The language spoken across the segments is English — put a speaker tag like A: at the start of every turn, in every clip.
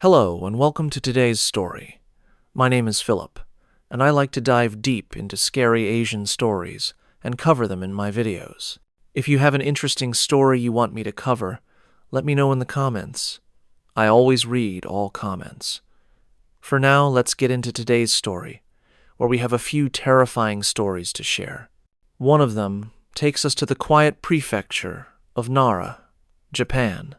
A: Hello, and welcome to today's story. My name is Philip, and I like to dive deep into scary Asian stories and cover them in my videos. If you have an interesting story you want me to cover, let me know in the comments. I always read all comments. For now, let's get into today's story, where we have a few terrifying stories to share. One of them takes us to the quiet prefecture of Nara, Japan.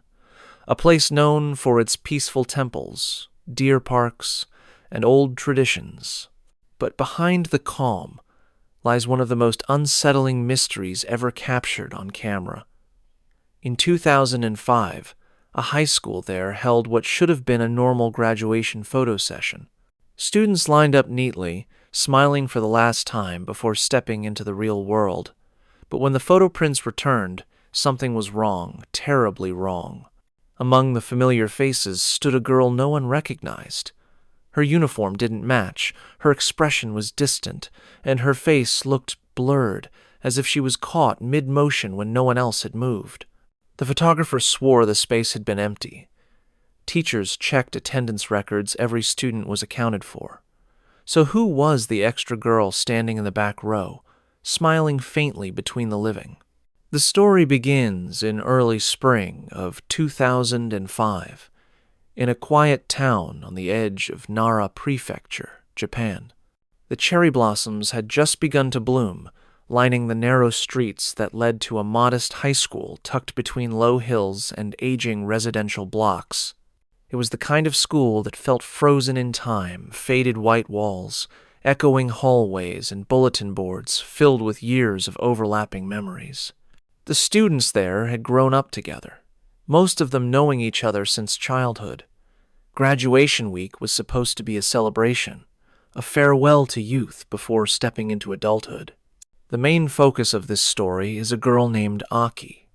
A: A place known for its peaceful temples, deer parks, and old traditions. But behind the calm lies one of the most unsettling mysteries ever captured on camera. In 2005, a high school there held what should have been a normal graduation photo session. Students lined up neatly, smiling for the last time before stepping into the real world. But when the photo prints returned, something was wrong, terribly wrong. Among the familiar faces stood a girl no one recognized. Her uniform didn't match, her expression was distant, and her face looked blurred, as if she was caught mid-motion when no one else had moved. The photographer swore the space had been empty. Teachers checked attendance records every student was accounted for. So who was the extra girl standing in the back row, smiling faintly between the living? The story begins in early spring of 2005, in a quiet town on the edge of Nara Prefecture, Japan. The cherry blossoms had just begun to bloom, lining the narrow streets that led to a modest high school tucked between low hills and aging residential blocks. It was the kind of school that felt frozen in time, faded white walls, echoing hallways, and bulletin boards filled with years of overlapping memories. The students there had grown up together, most of them knowing each other since childhood. Graduation week was supposed to be a celebration, a farewell to youth before stepping into adulthood. The main focus of this story is a girl named Aki.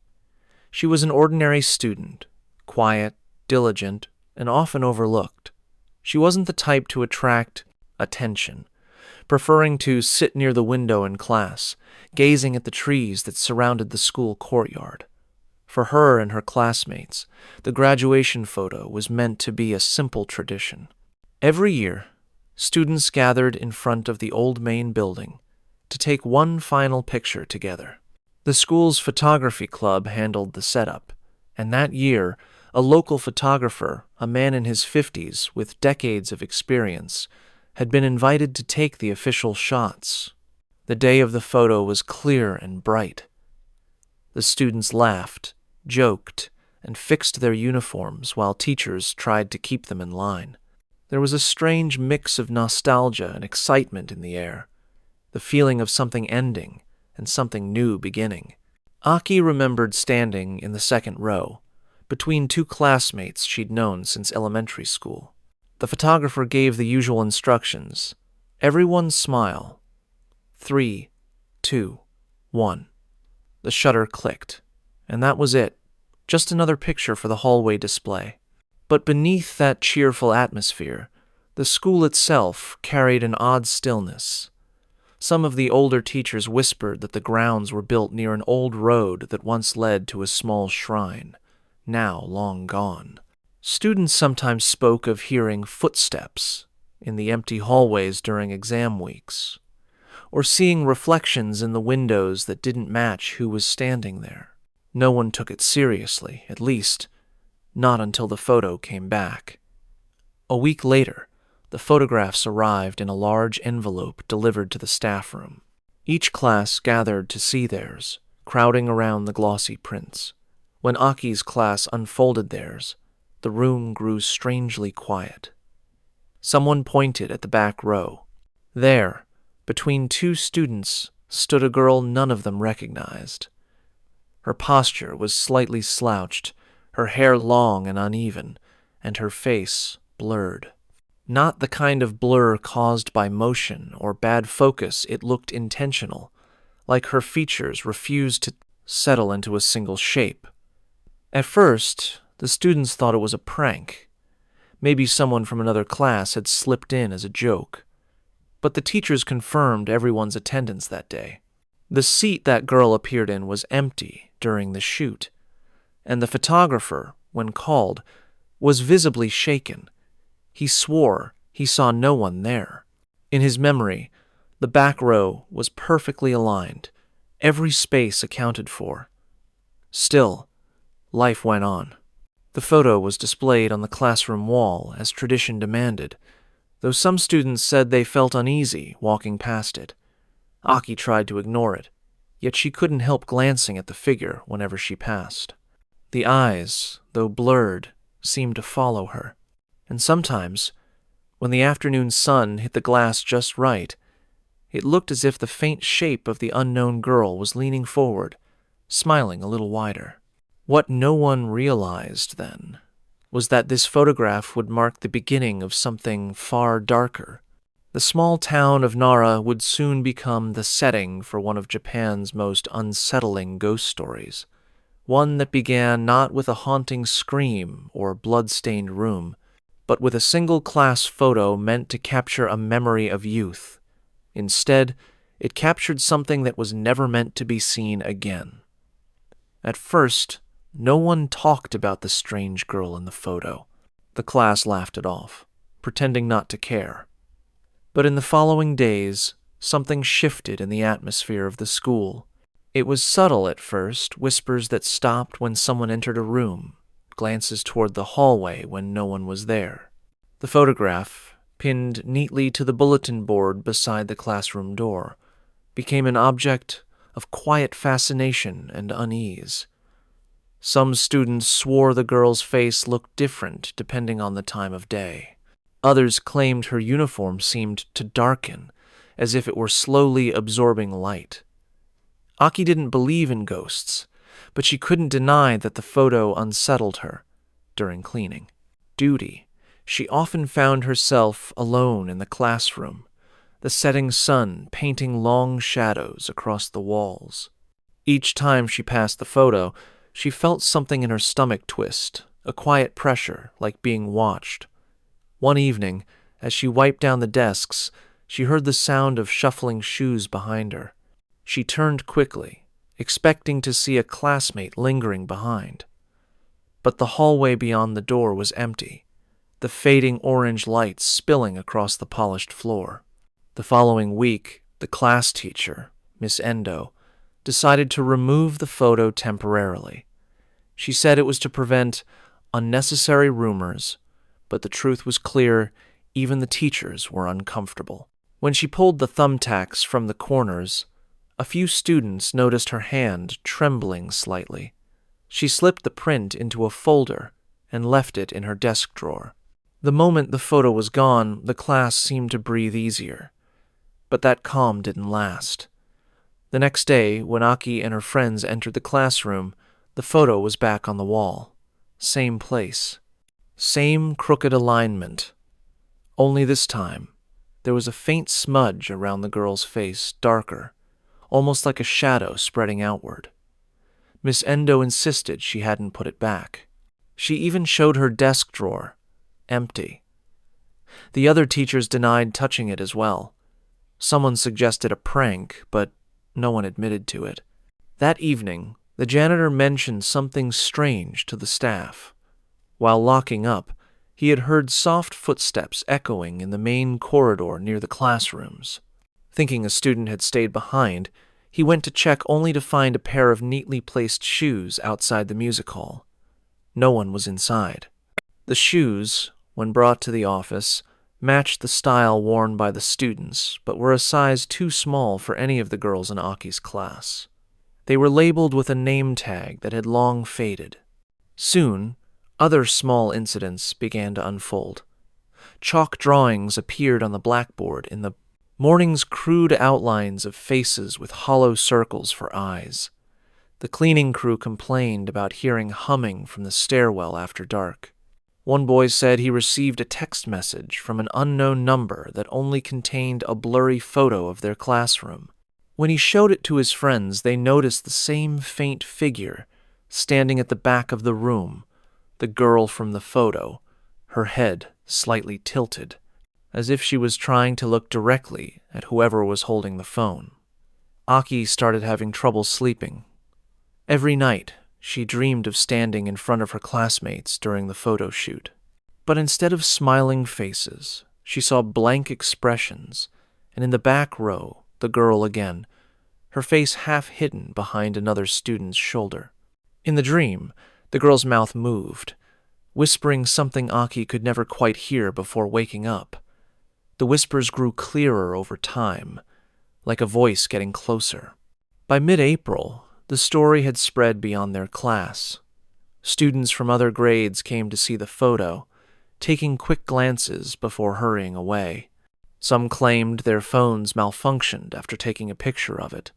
A: She was an ordinary student, quiet, diligent, and often overlooked. She wasn't the type to attract attention, preferring to sit near the window in class, gazing at the trees that surrounded the school courtyard. For her and her classmates, the graduation photo was meant to be a simple tradition. Every year, students gathered in front of the old main building to take one final picture together. The school's photography club handled the setup, and that year, a local photographer, a man in his 50s with decades of experience, had been invited to take the official shots. The day of the photo was clear and bright. The students laughed, joked, and fixed their uniforms while teachers tried to keep them in line. There was a strange mix of nostalgia and excitement in the air, the feeling of something ending and something new beginning. Aki remembered standing in the second row, between two classmates she'd known since elementary school. The photographer gave the usual instructions. Everyone smile. 3, 2, 1. The shutter clicked, and that was it. Just another picture for the hallway display. But beneath that cheerful atmosphere, the school itself carried an odd stillness. Some of the older teachers whispered that the grounds were built near an old road that once led to a small shrine, now long gone. Students sometimes spoke of hearing footsteps in the empty hallways during exam weeks, or seeing reflections in the windows that didn't match who was standing there. No one took it seriously, at least, not until the photo came back. A week later, the photographs arrived in a large envelope delivered to the staff room. Each class gathered to see theirs, crowding around the glossy prints. When Aki's class unfolded theirs, the room grew strangely quiet. Someone pointed at the back row. There, between two students, stood a girl none of them recognized. Her posture was slightly slouched, her hair long and uneven, and her face blurred. Not the kind of blur caused by motion or bad focus, it looked intentional, like her features refused to settle into a single shape. At first, the students thought it was a prank. Maybe someone from another class had slipped in as a joke. But the teachers confirmed everyone's attendance that day. The seat that girl appeared in was empty during the shoot, and the photographer, when called, was visibly shaken, He swore he saw no one there. In his memory, the back row was perfectly aligned, every space accounted for. Still, life went on. The photo was displayed on the classroom wall as tradition demanded, though some students said they felt uneasy walking past it. Aki tried to ignore it, yet she couldn't help glancing at the figure whenever she passed. The eyes, though blurred, seemed to follow her, and sometimes, when the afternoon sun hit the glass just right, it looked as if the faint shape of the unknown girl was leaning forward, smiling a little wider. What no one realized then was that this photograph would mark the beginning of something far darker. The small town of Nara would soon become the setting for one of Japan's most unsettling ghost stories, one that began not with a haunting scream or blood-stained room, but with a single class photo meant to capture a memory of youth. Instead, it captured something that was never meant to be seen again. At first, no one talked about the strange girl in the photo. The class laughed it off, pretending not to care. But in the following days, something shifted in the atmosphere of the school. It was subtle at first, whispers that stopped when someone entered a room, glances toward the hallway when no one was there. The photograph, pinned neatly to the bulletin board beside the classroom door, became an object of quiet fascination and unease. Some students swore the girl's face looked different depending on the time of day. Others claimed her uniform seemed to darken, as if it were slowly absorbing light. Aki didn't believe in ghosts, but she couldn't deny that the photo unsettled her during cleaning. Duty. She often found herself alone in the classroom, the setting sun painting long shadows across the walls. Each time she passed the photo, she felt something in her stomach twist, a quiet pressure like being watched. One evening, as she wiped down the desks, she heard the sound of shuffling shoes behind her. She turned quickly, expecting to see a classmate lingering behind. But the hallway beyond the door was empty, the fading orange light spilling across the polished floor. The following week, the class teacher, Miss Endo, decided to remove the photo temporarily. She said it was to prevent unnecessary rumors, but the truth was clear, even the teachers were uncomfortable. When she pulled the thumbtacks from the corners, a few students noticed her hand trembling slightly. She slipped the print into a folder and left it in her desk drawer. The moment the photo was gone, the class seemed to breathe easier. But that calm didn't last. The next day, when Aki and her friends entered the classroom, the photo was back on the wall. Same place. Same crooked alignment. Only this time, there was a faint smudge around the girl's face, darker, almost like a shadow spreading outward. Miss Endo insisted she hadn't put it back. She even showed her desk drawer, empty. The other teachers denied touching it as well. Someone suggested a prank, but no one admitted to it. That evening, the janitor mentioned something strange to the staff. While locking up, he had heard soft footsteps echoing in the main corridor near the classrooms. Thinking a student had stayed behind, he went to check only to find a pair of neatly placed shoes outside the music hall. No one was inside. The shoes, when brought to the office, matched the style worn by the students, but were a size too small for any of the girls in Aki's class. They were labeled with a name tag that had long faded. Soon, other small incidents began to unfold. Chalk drawings appeared on the blackboard in the morning's crude outlines of faces with hollow circles for eyes. The cleaning crew complained about hearing humming from the stairwell after dark. One boy said he received a text message from an unknown number that only contained a blurry photo of their classroom. When he showed it to his friends, they noticed the same faint figure standing at the back of the room, the girl from the photo, her head slightly tilted, as if she was trying to look directly at whoever was holding the phone. Aki started having trouble sleeping. Every night, she dreamed of standing in front of her classmates during the photo shoot. But instead of smiling faces, she saw blank expressions, and in the back row, the girl again, her face half hidden behind another student's shoulder. In the dream, the girl's mouth moved, whispering something Aki could never quite hear before waking up. The whispers grew clearer over time, like a voice getting closer. By mid-April, the story had spread beyond their class. Students from other grades came to see the photo, taking quick glances before hurrying away. Some claimed their phones malfunctioned after taking a picture of it,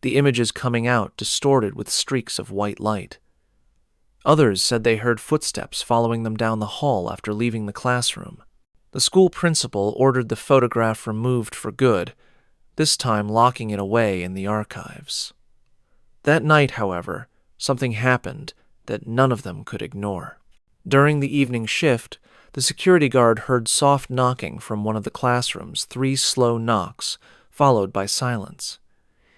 A: the images coming out distorted with streaks of white light. Others said they heard footsteps following them down the hall after leaving the classroom. The school principal ordered the photograph removed for good, this time locking it away in the archives. That night, however, something happened that none of them could ignore. During the evening shift, the security guard heard soft knocking from one of the classrooms, 3 slow knocks, followed by silence.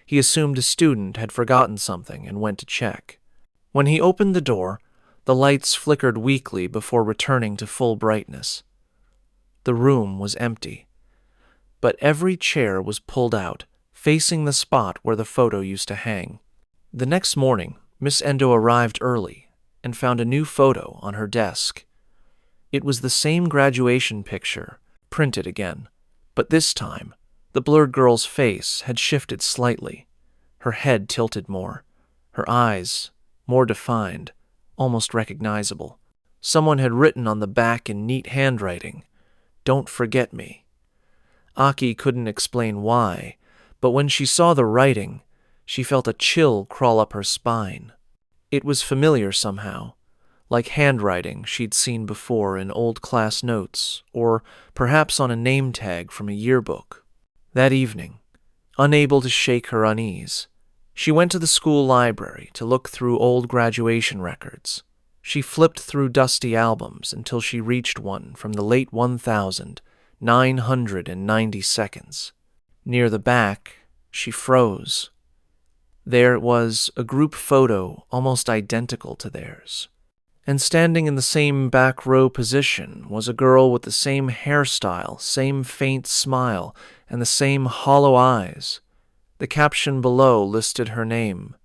A: He assumed a student had forgotten something and went to check. When he opened the door, the lights flickered weakly before returning to full brightness. The room was empty, but every chair was pulled out, facing the spot where the photo used to hang. The next morning, Miss Endo arrived early and found a new photo on her desk. It was the same graduation picture, printed again, but this time, the blurred girl's face had shifted slightly. Her head tilted more, her eyes more defined, almost recognizable. Someone had written on the back in neat handwriting, "Don't forget me." Aki couldn't explain why, but when she saw the writing, she felt a chill crawl up her spine. It was familiar somehow, like handwriting she'd seen before in old class notes, or perhaps on a name tag from a yearbook. That evening, unable to shake her unease, she went to the school library to look through old graduation records. She flipped through dusty albums until she reached one from the late 1992. Near the back, she froze. There it was, a group photo almost identical to theirs. And standing in the same back row position was a girl with the same hairstyle, same faint smile, and the same hollow eyes. The caption below listed her name,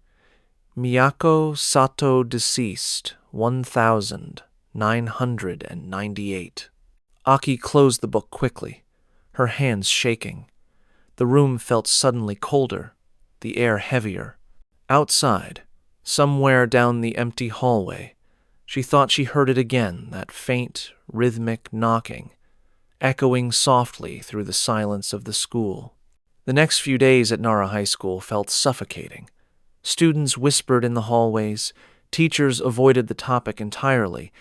A: Miyako Sato deceased, 1998. Aki closed the book quickly, her hands shaking. The room felt suddenly colder, the air heavier. Outside, somewhere down the empty hallway, she thought she heard it again, that faint, rhythmic knocking, echoing softly through the silence of the school. The next few days at Nara High School felt suffocating. Students whispered in the hallways, teachers avoided the topic entirely,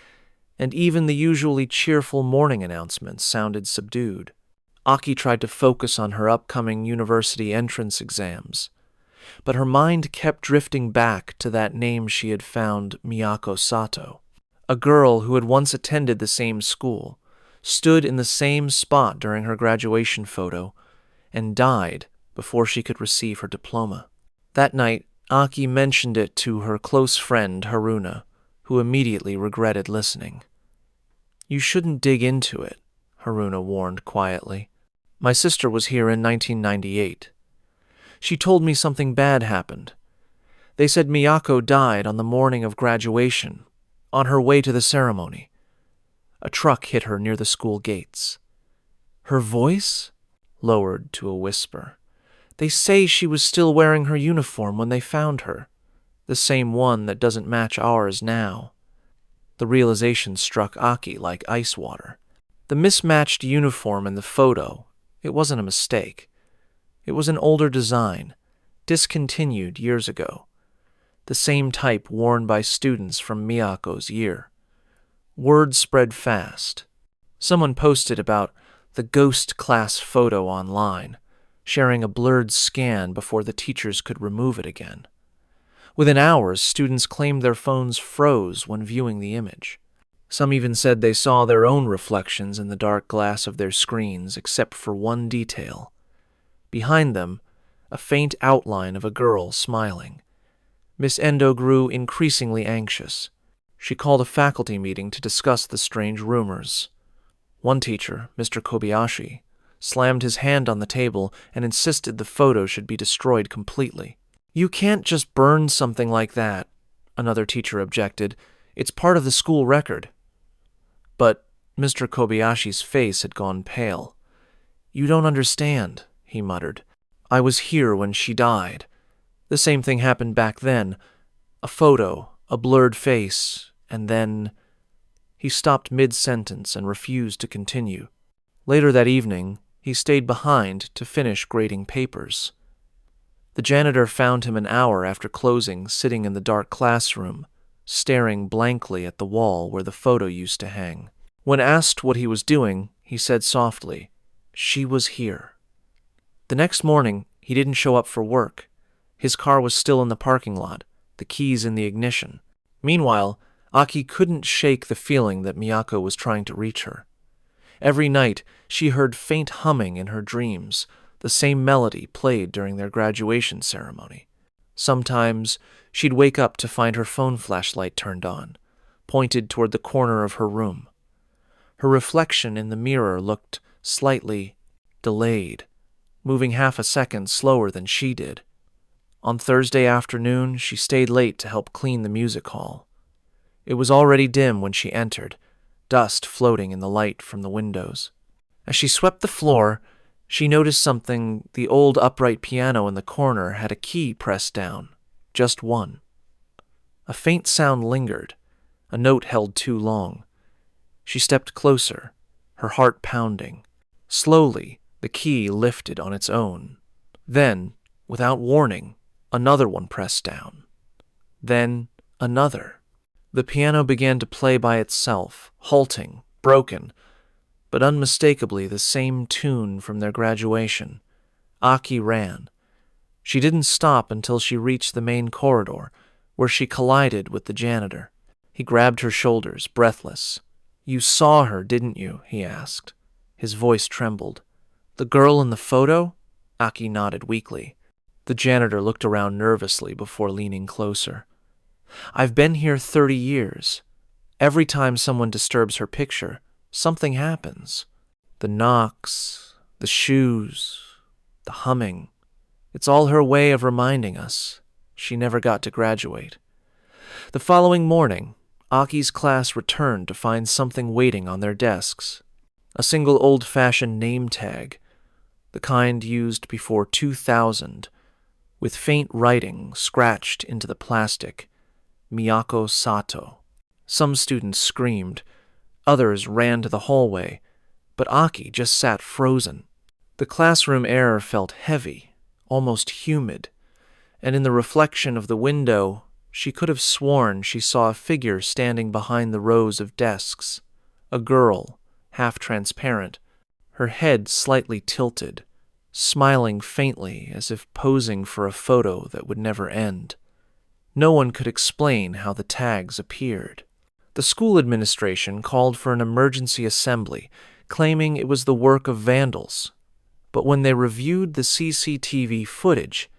A: and even the usually cheerful morning announcements sounded subdued. Aki tried to focus on her upcoming university entrance exams, but her mind kept drifting back to that name she had found, Miyako Sato, a girl who had once attended the same school, stood in the same spot during her graduation photo, and died before she could receive her diploma. That night, Aki mentioned it to her close friend Haruna, who immediately regretted listening. "You shouldn't dig into it," Haruna warned quietly. "My sister was here in 1998. She told me something bad happened. They said Miyako died on the morning of graduation, on her way to the ceremony. A truck hit her near the school gates." Her voice lowered to a whisper. "They say she was still wearing her uniform when they found her, the same one that doesn't match ours now." The realization struck Aki like ice water. The mismatched uniform in the photo, it wasn't a mistake. It was an older design, discontinued years ago, the same type worn by students from Miyako's year. Word spread fast. Someone posted about the ghost class photo online, sharing a blurred scan before the teachers could remove it again. Within hours, students claimed their phones froze when viewing the image. Some even said they saw their own reflections in the dark glass of their screens, except for one detail. Behind them, a faint outline of a girl smiling. Miss Endo grew increasingly anxious. She called a faculty meeting to discuss the strange rumors. One teacher, Mr. Kobayashi, slammed his hand on the table and insisted the photo should be destroyed completely. "You can't just burn something like that," another teacher objected. "It's part of the school record." But Mr. Kobayashi's face had gone pale. "You don't understand," he muttered. "I was here when she died. The same thing happened back then. A photo, a blurred face, and then—" He stopped mid-sentence and refused to continue. Later that evening, he stayed behind to finish grading papers. The janitor found him an hour after closing, sitting in the dark classroom, staring blankly at the wall where the photo used to hang. When asked what he was doing, he said softly, "She was here." The next morning, he didn't show up for work. His car was still in the parking lot, the keys in the ignition. Meanwhile, Aki couldn't shake the feeling that Miyako was trying to reach her. Every night, she heard faint humming in her dreams, the same melody played during their graduation ceremony. Sometimes, she'd wake up to find her phone flashlight turned on, pointed toward the corner of her room. Her reflection in the mirror looked slightly delayed, moving half a second slower than she did. On Thursday afternoon, she stayed late to help clean the music hall. It was already dim when she entered, dust floating in the light from the windows. As she swept the floor, she noticed something. The old upright piano in the corner had a key pressed down, just one. A faint sound lingered, a note held too long. She stepped closer, her heart pounding. Slowly, the key lifted on its own. Then, without warning, another one pressed down. Then, another. The piano began to play by itself, halting, broken, but unmistakably the same tune from their graduation. Aki ran. She didn't stop until she reached the main corridor, where she collided with the janitor. He grabbed her shoulders, breathless. "You saw her, didn't you?" he asked. His voice trembled. "The girl in the photo?" Aki nodded weakly. The janitor looked around nervously before leaning closer. "I've been here 30 years. Every time someone disturbs her picture, something happens. The knocks, the shoes, the humming. It's all her way of reminding us. She never got to graduate." The following morning, Aki's class returned to find something waiting on their desks. A single old-fashioned name tag, the kind used before 2000, with faint writing scratched into the plastic. Miyako Sato. Some students screamed. Others ran to the hallway, but Aki just sat frozen. The classroom air felt heavy, almost humid, and in the reflection of the window, she could have sworn she saw a figure standing behind the rows of desks. A girl, half transparent, her head slightly tilted, smiling faintly as if posing for a photo that would never end. No one could explain how the tags appeared. The school administration called for an emergency assembly, claiming it was the work of vandals. But when they reviewed the CCTV footage,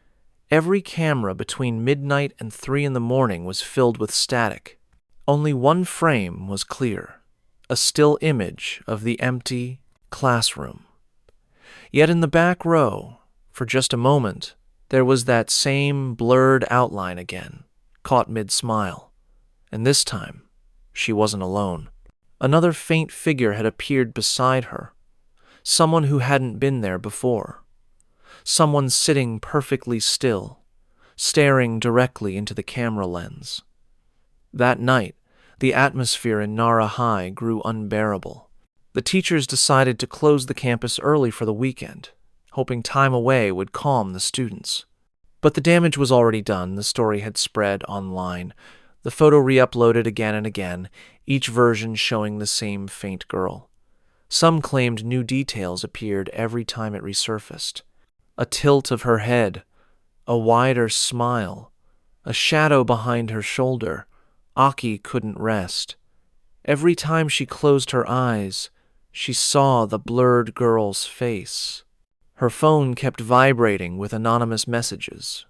A: every camera between midnight and 3 in the morning was filled with static. Only one frame was clear, a still image of the empty classroom. Yet in the back row, for just a moment, there was that same blurred outline again, caught mid-smile. And this time, she wasn't alone. Another faint figure had appeared beside her. Someone who hadn't been there before. Someone sitting perfectly still, staring directly into the camera lens. That night, the atmosphere in Nara High grew unbearable. The teachers decided to close the campus early for the weekend, hoping time away would calm the students. But the damage was already done. The story had spread online. The photo re-uploaded again and again, each version showing the same faint girl. Some claimed new details appeared every time it resurfaced. A tilt of her head, a wider smile, a shadow behind her shoulder. Aki couldn't rest. Every time she closed her eyes, she saw the blurred girl's face. Her phone kept vibrating with anonymous messages.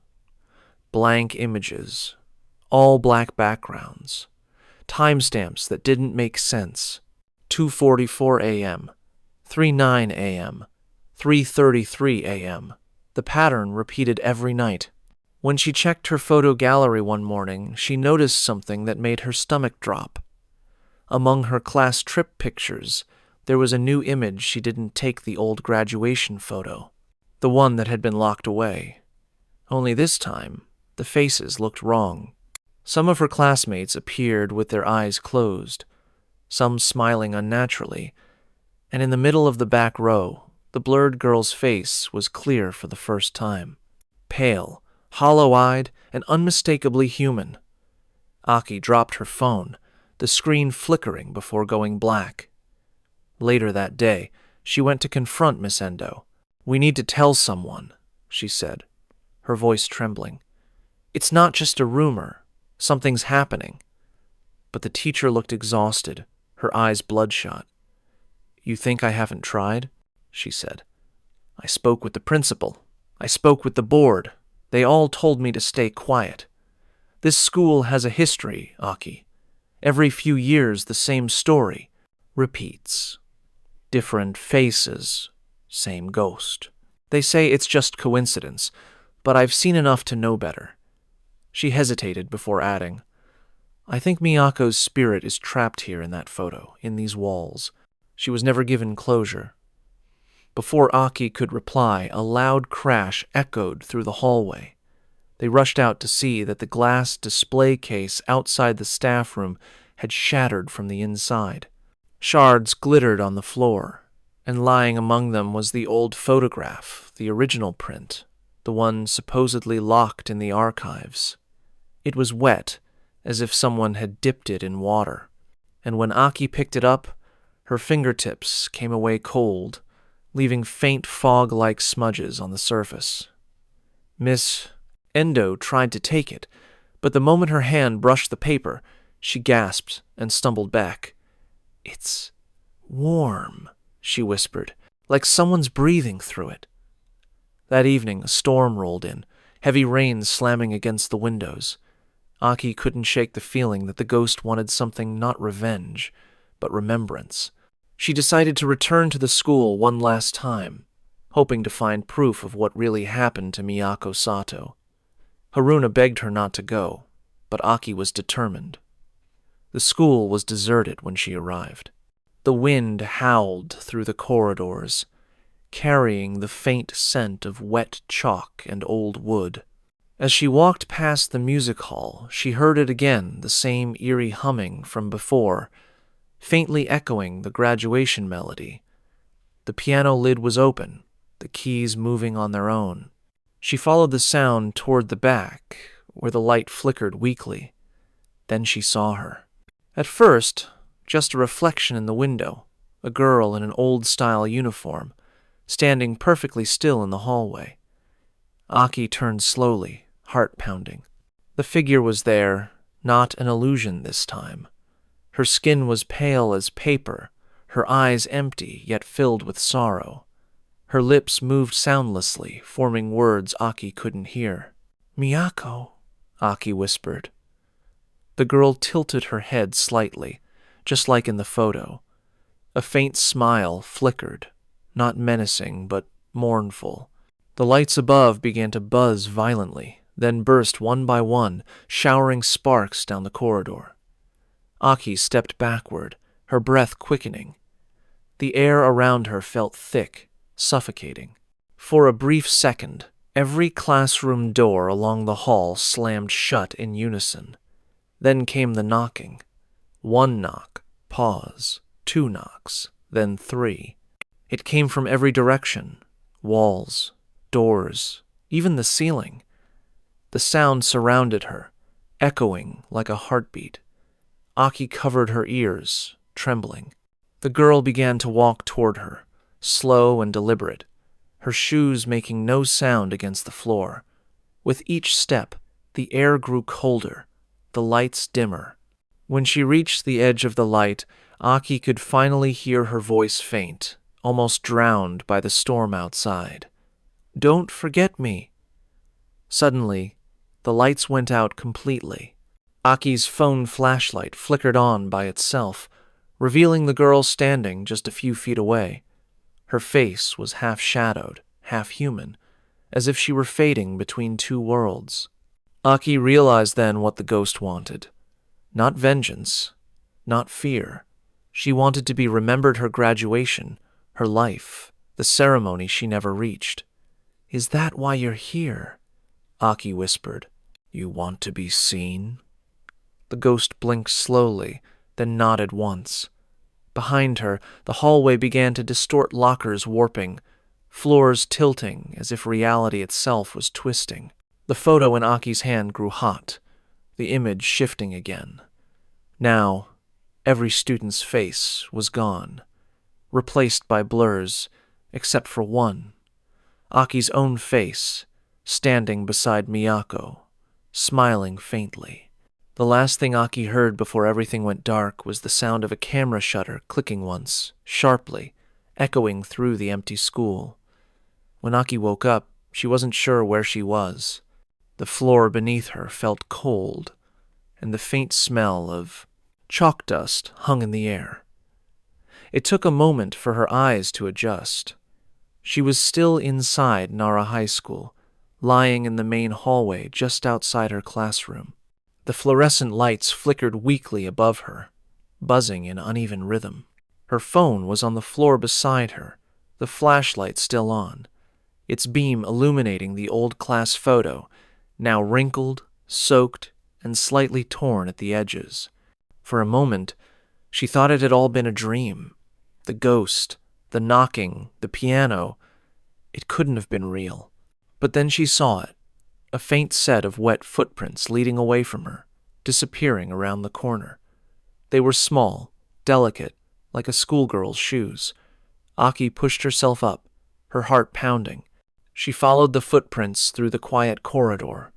A: Blank images, all black backgrounds. timestamps that didn't make sense. 2:44 a.m., 3:09 a.m., 3:33 a.m. The pattern repeated every night. When she checked her photo gallery one morning, she noticed something that made her stomach drop. Among her class trip pictures, there was a new image she didn't take the old graduation photo, the one that had been locked away. Only this time, the faces looked wrong. Some of her classmates appeared with their eyes closed, some smiling unnaturally, and in the middle of the back row, the blurred girl's face was clear for the first time. Pale, hollow-eyed, and unmistakably human. Aki dropped her phone, the screen flickering before going black. Later that day, she went to confront Miss Endo. "We need to tell someone," she said, her voice trembling. "It's not just a rumor. Something's happening." But the teacher looked exhausted, her eyes bloodshot. "You think I haven't tried?" she said. "I spoke with the principal. I spoke with the board. They all told me to stay quiet. This school has a history, Aki. Every few years the same story repeats. Different faces, same ghost. They say it's just coincidence, but I've seen enough to know better." She hesitated before adding, "I think Miyako's spirit is trapped here in that photo, in these walls. She was never given closure." Before Aki could reply, a loud crash echoed through the hallway. They rushed out to see that the glass display case outside the staff room had shattered from the inside. Shards glittered on the floor, and lying among them was the old photograph, the original print, the one supposedly locked in the archives. It was wet, as if someone had dipped it in water, and when Aki picked it up, her fingertips came away cold, leaving faint fog-like smudges on the surface. Miss Endo tried to take it, but the moment her hand brushed the paper, she gasped and stumbled back. "It's warm," she whispered, "like someone's breathing through it." That evening, a storm rolled in, heavy rain slamming against the windows. Aki couldn't shake the feeling that the ghost wanted something not revenge, but remembrance. She decided to return to the school one last time, hoping to find proof of what really happened to Miyako Sato. Haruna begged her not to go, but Aki was determined. The school was deserted when she arrived. The wind howled through the corridors, carrying the faint scent of wet chalk and old wood. As she walked past the music hall, she heard it again, the same eerie humming from before, faintly echoing the graduation melody. The piano lid was open, the keys moving on their own. She followed the sound toward the back, where the light flickered weakly. Then she saw her. At first, just a reflection in the window, a girl in an old-style uniform, standing perfectly still in the hallway. Aki turned slowly, heart pounding. The figure was there, not an illusion this time. Her skin was pale as paper, her eyes empty yet filled with sorrow. Her lips moved soundlessly, forming words Aki couldn't hear. "Miyako," Aki whispered. The girl tilted her head slightly, just like in the photo. A faint smile flickered, not menacing but mournful. The lights above began to buzz violently, then burst one by one, showering sparks down the corridor. Aki stepped backward, her breath quickening. The air around her felt thick, suffocating. For a brief second, every classroom door along the hall slammed shut in unison. Then came the knocking. One knock, pause, 2 knocks, then 3. It came from every direction, walls, doors, even the ceiling. The sound surrounded her, echoing like a heartbeat. Aki covered her ears, trembling. The girl began to walk toward her, slow and deliberate, her shoes making no sound against the floor. With each step, the air grew colder, the lights dimmer. When she reached the edge of the light, Aki could finally hear her voice faint, almost drowned by the storm outside. "Don't forget me." Suddenly, the lights went out completely. Aki's phone flashlight flickered on by itself, revealing the girl standing just a few feet away. Her face was half shadowed, half human, as if she were fading between two worlds. Aki realized then what the ghost wanted. Not vengeance, not fear. She wanted to be remembered her graduation, her life, the ceremony she never reached. "Is that why you're here?" Aki whispered. "You want to be seen?" The ghost blinked slowly, then nodded once. Behind her, the hallway began to distort, lockers warping, floors tilting as if reality itself was twisting. The photo in Aki's hand grew hot, the image shifting again. Now, every student's face was gone, replaced by blurs, except for one. Aki's own face, standing beside Miyako, smiling faintly. The last thing Aki heard before everything went dark was the sound of a camera shutter clicking once, sharply, echoing through the empty school. When Aki woke up, she wasn't sure where she was. The floor beneath her felt cold, and the faint smell of chalk dust hung in the air. It took a moment for her eyes to adjust. She was still inside Nara High School, lying in the main hallway just outside her classroom. The fluorescent lights flickered weakly above her, buzzing in uneven rhythm. Her phone was on the floor beside her, the flashlight still on, its beam illuminating the old class photo, now wrinkled, soaked, and slightly torn at the edges. For a moment, she thought it had all been a dream. The ghost, the knocking, the piano. It couldn't have been real. But then she saw it, a faint set of wet footprints leading away from her, disappearing around the corner. They were small, delicate, like a schoolgirl's shoes. Aki pushed herself up, her heart pounding. She followed the footprints through the quiet corridor,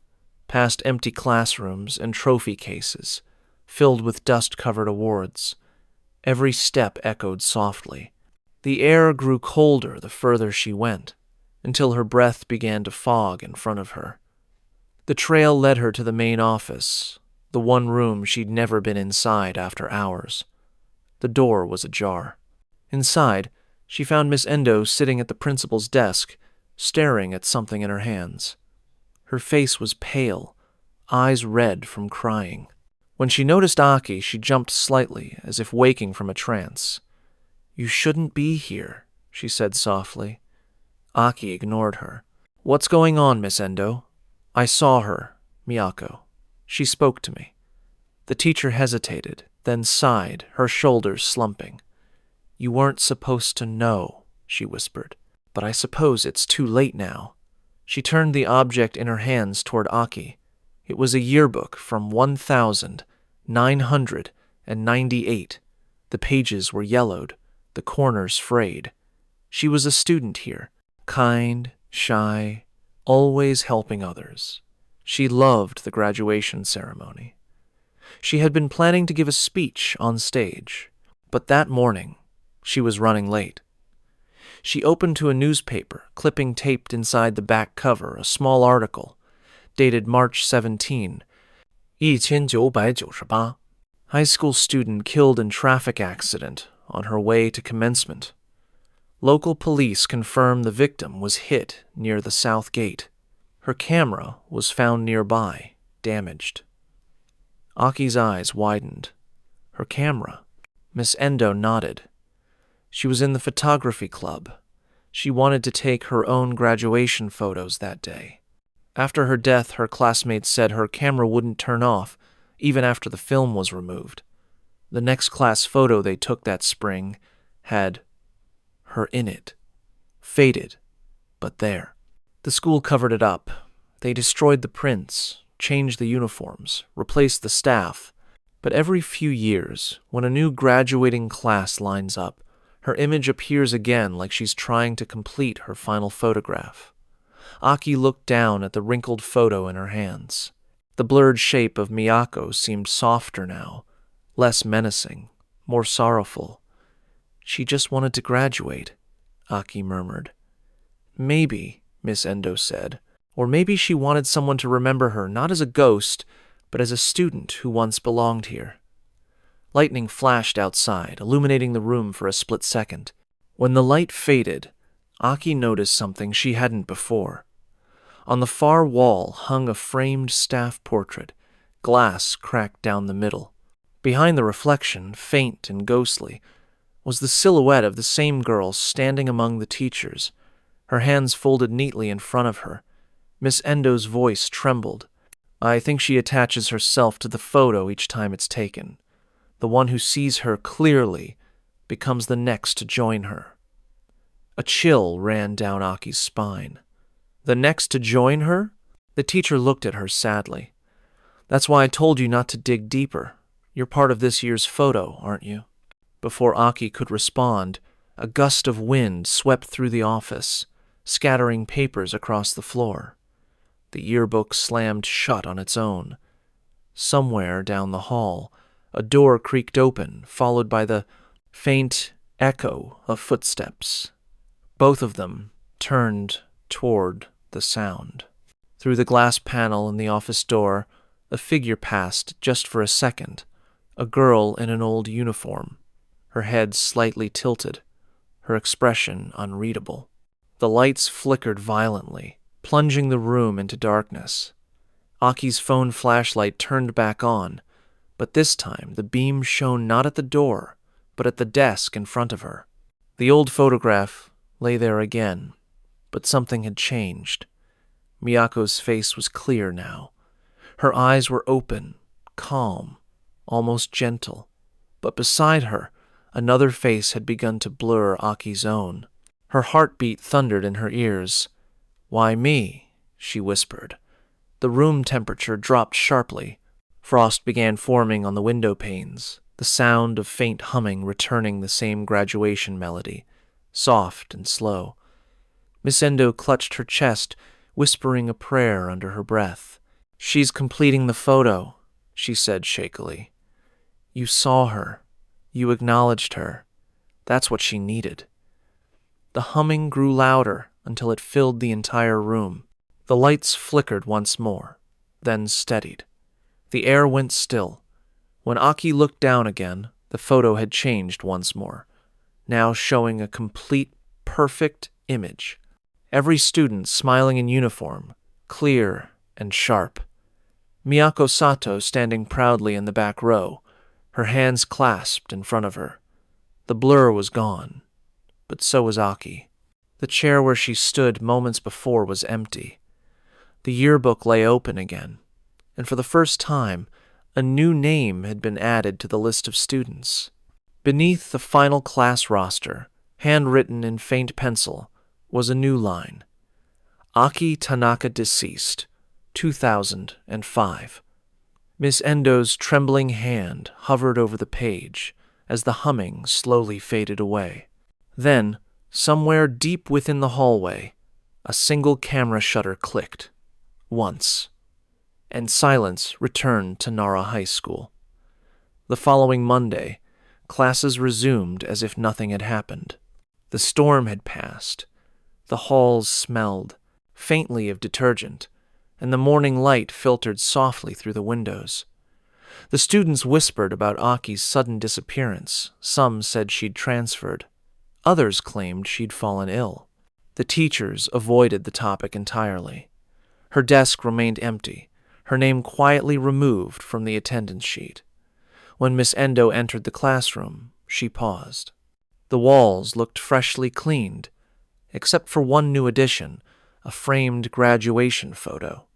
A: past empty classrooms and trophy cases, filled with dust-covered awards. Every step echoed softly. The air grew colder the further she went, until her breath began to fog in front of her. The trail led her to the main office, the one room she'd never been inside after hours. The door was ajar. Inside, she found Miss Endo sitting at the principal's desk, staring at something in her hands. Her face was pale, eyes red from crying. When she noticed Aki, she jumped slightly, as if waking from a trance. "You shouldn't be here," she said softly. Aki ignored her. "What's going on, Miss Endo?" "I saw her, Miyako. She spoke to me." The teacher hesitated, then sighed, her shoulders slumping. "You weren't supposed to know," she whispered. "But I suppose it's too late now." She turned the object in her hands toward Aki. It was a yearbook from 1998. The pages were yellowed, the corners frayed. She was a student here, kind, shy, always helping others. She loved the graduation ceremony. She had been planning to give a speech on stage, but that morning she was running late. She opened to a newspaper, clipping taped inside the back cover a small article, dated March 17, 1998. High school student killed in traffic accident on her way to commencement. Local police confirm the victim was hit near the south gate. Her camera was found nearby, damaged. Aki's eyes widened. Her camera. Miss Endo nodded. She was in the photography club. She wanted to take her own graduation photos that day. After her death, her classmates said her camera wouldn't turn off, even after the film was removed. The next class photo they took that spring had her in it. Faded, but there. The school covered it up. They destroyed the prints, changed the uniforms, replaced the staff. But every few years, when a new graduating class lines up, her image appears again like she's trying to complete her final photograph. Aki looked down at the wrinkled photo in her hands. The blurred shape of Miyako seemed softer now, less menacing, more sorrowful. She just wanted to graduate, Aki murmured. Maybe, Miss Endo said, or maybe she wanted someone to remember her not as a ghost, but as a student who once belonged here. Lightning flashed outside, illuminating the room for a split second. When the light faded, Aki noticed something she hadn't before. On the far wall hung a framed staff portrait, glass cracked down the middle. Behind the reflection, faint and ghostly, was the silhouette of the same girl standing among the teachers, her hands folded neatly in front of her. Miss Endo's voice trembled. I think she attaches herself to the photo each time it's taken. The one who sees her clearly becomes the next to join her. A chill ran down Aki's spine. The next to join her? The teacher looked at her sadly. That's why I told you not to dig deeper. You're part of this year's photo, aren't you? Before Aki could respond, a gust of wind swept through the office, scattering papers across the floor. The yearbook slammed shut on its own. Somewhere down the hall, a door creaked open, followed by the faint echo of footsteps. Both of them turned toward the sound. Through the glass panel in the office door, a figure passed just for a second, a girl in an old uniform, her head slightly tilted, her expression unreadable. The lights flickered violently, plunging the room into darkness. Aki's phone flashlight turned back on, but this time the beam shone not at the door, but at the desk in front of her. The old photograph lay there again, but something had changed. Miyako's face was clear now. Her eyes were open, calm, almost gentle, but beside her, another face had begun to blur Aki's own. Her heartbeat thundered in her ears. "Why me?" she whispered. The room temperature dropped sharply. Frost began forming on the window panes, the sound of faint humming returning the same graduation melody, soft and slow. Miss Endo clutched her chest, whispering a prayer under her breath. "She's completing the photo," she said shakily. "You saw her. You acknowledged her. That's what she needed." The humming grew louder until it filled the entire room. The lights flickered once more, then steadied. The air went still. When Aki looked down again, the photo had changed once more, now showing a complete, perfect image. Every student smiling in uniform, clear and sharp. Miyako Sato standing proudly in the back row, her hands clasped in front of her. The blur was gone, but so was Aki. The chair where she stood moments before was empty. The yearbook lay open again, and for the first time, a new name had been added to the list of students. Beneath the final class roster, handwritten in faint pencil, was a new line. Aki Tanaka deceased, 2005. Miss Endo's trembling hand hovered over the page as the humming slowly faded away. Then, somewhere deep within the hallway, a single camera shutter clicked. Once. And silence returned to Nara High School. The following Monday, classes resumed as if nothing had happened. The storm had passed. The halls smelled faintly of detergent, and the morning light filtered softly through the windows. The students whispered about Aki's sudden disappearance. Some said she'd transferred. Others claimed she'd fallen ill. The teachers avoided the topic entirely. Her desk remained empty, her name quietly removed from the attendance sheet. When Miss Endo entered the classroom, she paused. The walls looked freshly cleaned, except for one new addition, a framed graduation photo.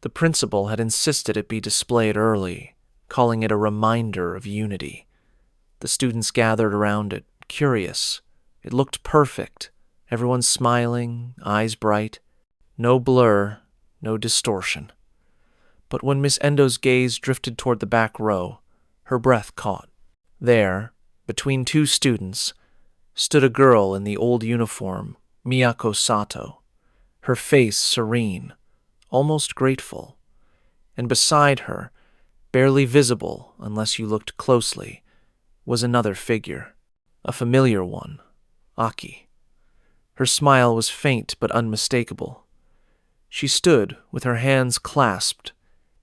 A: The principal had insisted it be displayed early, calling it a reminder of unity. The students gathered around it, curious. It looked perfect, everyone smiling, eyes bright. No blur, no distortion. But when Miss Endo's gaze drifted toward the back row, her breath caught. There, between two students, stood a girl in the old uniform, Miyako Sato, her face serene, almost grateful. And beside her, barely visible unless you looked closely, was another figure, a familiar one, Aki. Her smile was faint but unmistakable. She stood with her hands clasped,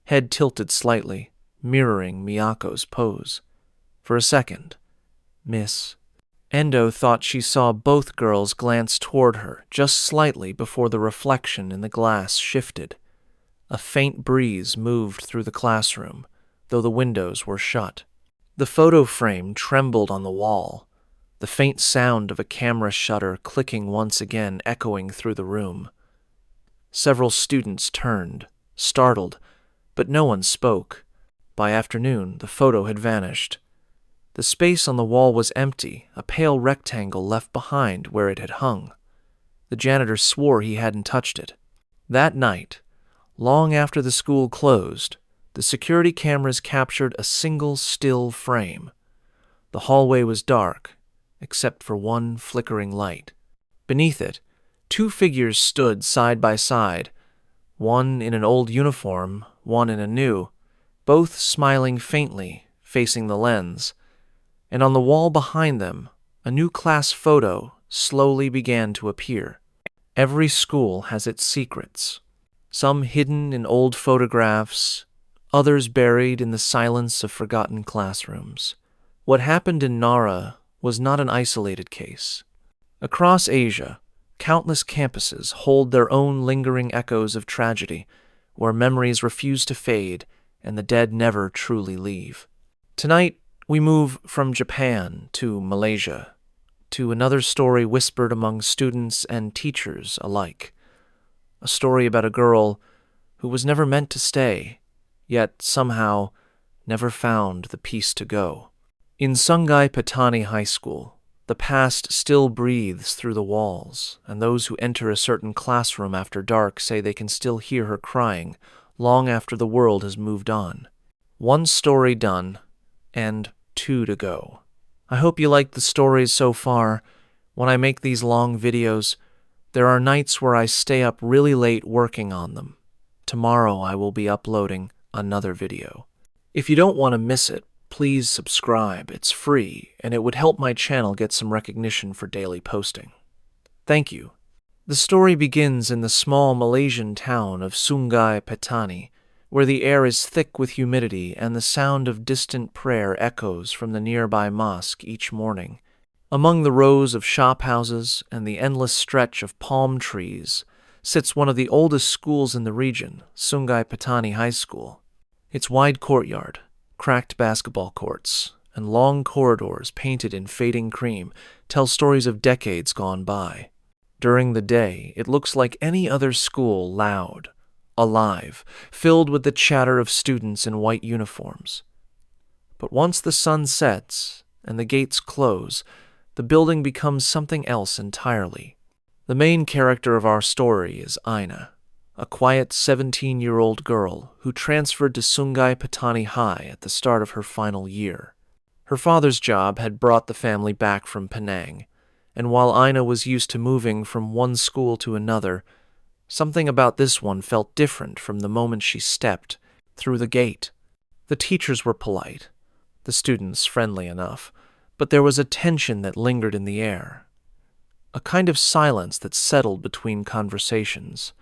A: head tilted slightly, mirroring Miyako's pose. For a second, Miss Endo thought she saw both girls glance toward her just slightly before the reflection in the glass shifted. A faint breeze moved through the classroom, though the windows were shut. The photo frame trembled on the wall, the faint sound of a camera shutter clicking once again echoing through the room. Several students turned, startled, but no one spoke. By afternoon, the photo had vanished. The space on the wall was empty, a pale rectangle left behind where it had hung. The janitor swore he hadn't touched it. That night, long after the school closed, the security cameras captured a single still frame. The hallway was dark, except for one flickering light. Beneath it, two figures stood side by side, one in an old uniform, one in a new, both smiling faintly, facing the lens. And on the wall behind them, a new class photo slowly began to appear. Every school has its secrets, some hidden in old photographs, others buried in the silence of forgotten classrooms. What happened in Nara was not an isolated case. Across Asia, countless campuses hold their own lingering echoes of tragedy, where memories refuse to fade and the dead never truly leave. Tonight, we move from Japan to Malaysia, to another story whispered among students and teachers alike. A story about a girl who was never meant to stay, yet somehow never found the peace to go. In Sungai Petani High School, the past still breathes through the walls, and those who enter a certain classroom after dark say they can still hear her crying long after the world has moved on. One story done, and 2 to go. I hope you like the stories so far. When I make these long videos, there are nights where I stay up really late working on them. Tomorrow I will be uploading another video. If you don't want to miss it, please subscribe. It's free, and it would help my channel get some recognition for daily posting. Thank you. The story begins in the small Malaysian town of Sungai Petani, where the air is thick with humidity and the sound of distant prayer echoes from the nearby mosque each morning. Among the rows of shophouses and the endless stretch of palm trees sits one of the oldest schools in the region, Sungai Petani High School. Its wide courtyard, cracked basketball courts, and long corridors painted in fading cream tell stories of decades gone by. During the day, it looks like any other school, loud, alive, filled with the chatter of students in white uniforms. But once the sun sets and the gates close, the building becomes something else entirely. The main character of our story is Aina, a quiet 17-year-old girl who transferred to Sungai Petani High at the start of her final year. Her father's job had brought the family back from Penang, and while Aina was used to moving from one school to another, something about this one felt different from the moment she stepped through the gate. The teachers were polite, the students friendly enough, but there was a tension that lingered in the air, a kind of silence that settled between conversations,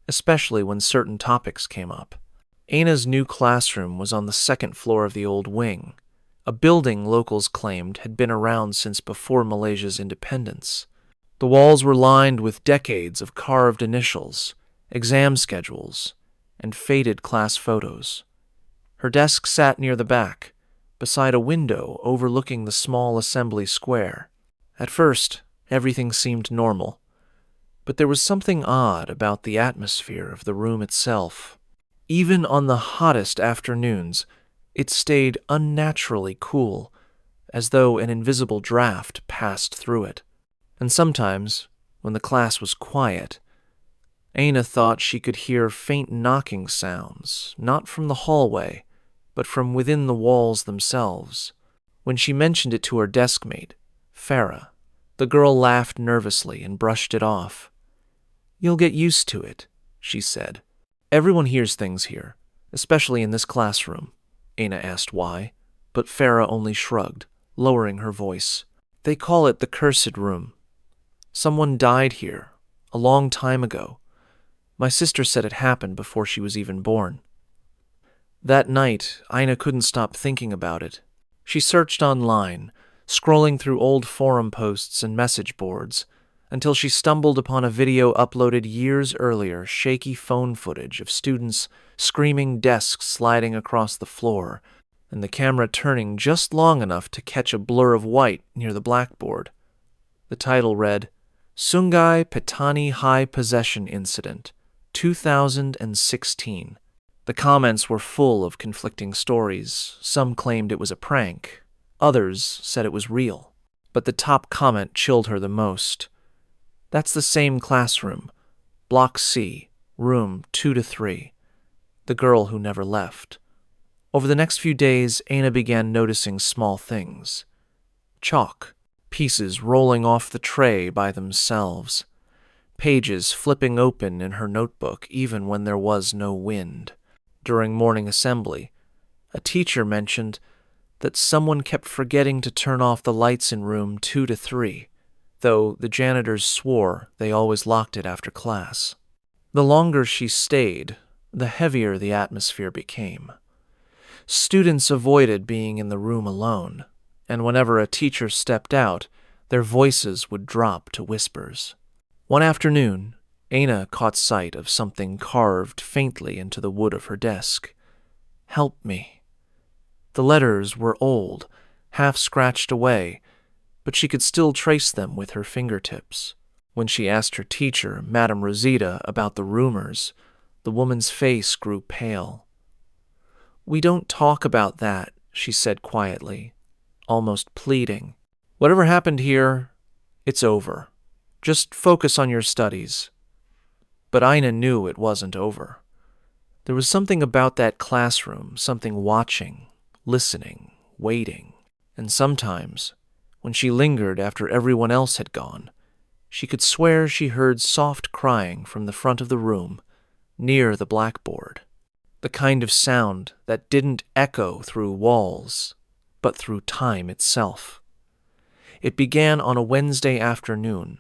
A: especially when certain topics came up. Aina's new classroom was on the second floor of the old wing, a building locals claimed had been around since before Malaysia's independence. The walls were lined with decades of carved initials, exam schedules, and faded class photos. Her desk sat near the back, beside a window overlooking the small assembly square. At first, everything seemed normal, but there was something odd about the atmosphere of the room itself. Even on the hottest afternoons, it stayed unnaturally cool, as though an invisible draft passed through it. And sometimes, when the class was quiet, Aina thought she could hear faint knocking sounds, not from the hallway, but from within the walls themselves. When she mentioned it to her deskmate, Farah, the girl laughed nervously and brushed it off. "You'll get used to it," she said. "Everyone hears things here, especially in this classroom." Aina asked why, but Farah only shrugged, lowering her voice. "They call it the cursed room. Someone died here, a long time ago. My sister said it happened before she was even born." That night, Ina couldn't stop thinking about it. She searched online, scrolling through old forum posts and message boards, until she stumbled upon a video uploaded years earlier, shaky phone footage of students screaming, desks sliding across the floor, and the camera turning just long enough to catch a blur of white near the blackboard. The title read, Sungai Petani High Possession Incident, 2016. The comments were full of conflicting stories. Some claimed it was a prank. Others said it was real. But the top comment chilled her the most. That's the same classroom. Block C, room 2 to 3. The girl who never left. Over the next few days, Ina began noticing small things. Chalk, pieces rolling off the tray by themselves. Pages flipping open in her notebook even when there was no wind. During morning assembly, a teacher mentioned that someone kept forgetting to turn off the lights in room 2 to 3, though the janitors swore they always locked it after class. The longer she stayed, the heavier the atmosphere became. Students avoided being in the room alone, and whenever a teacher stepped out, their voices would drop to whispers. One afternoon, Ina caught sight of something carved faintly into the wood of her desk. Help me. The letters were old, half scratched away, but she could still trace them with her fingertips. When she asked her teacher, Madame Rosita, about the rumors, the woman's face grew pale. We don't talk about that, she said quietly, almost pleading. Whatever happened here, it's over. Just focus on your studies. But Ina knew it wasn't over. There was something about that classroom, something watching, listening, waiting, and sometimes, when she lingered after everyone else had gone, she could swear she heard soft crying from the front of the room, near the blackboard, the kind of sound that didn't echo through walls, but through time itself. It began on a Wednesday afternoon,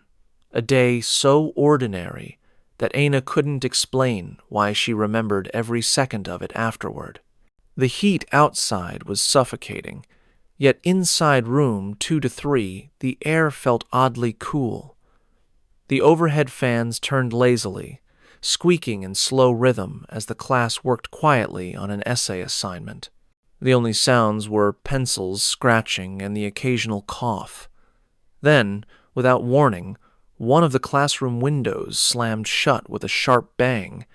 A: a day so ordinary that Ina couldn't explain why she remembered every second of it afterward. The heat outside was suffocating, yet inside room 2 to 3, the air felt oddly cool. The overhead fans turned lazily, squeaking in slow rhythm as the class worked quietly on an essay assignment. The only sounds were pencils scratching and the occasional cough. Then, without warning, one of the classroom windows slammed shut with a sharp bang.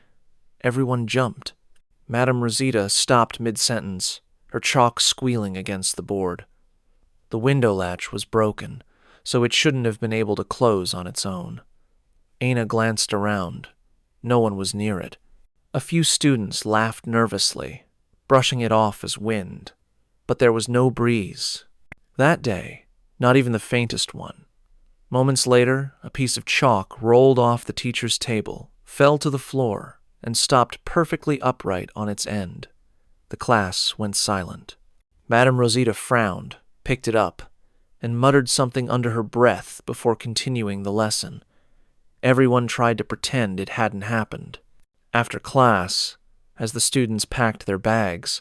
A: Everyone jumped. Madame Rosita stopped mid-sentence, her chalk squealing against the board. The window latch was broken, so it shouldn't have been able to close on its own. Ina glanced around. No one was near it. A few students laughed nervously, brushing it off as wind, but there was no breeze. That day, not even the faintest one. Moments later, a piece of chalk rolled off the teacher's table, fell to the floor, and stopped perfectly upright on its end. The class went silent. Madame Rosita frowned, picked it up, and muttered something under her breath before continuing the lesson. Everyone tried to pretend it hadn't happened. After class, as the students packed their bags,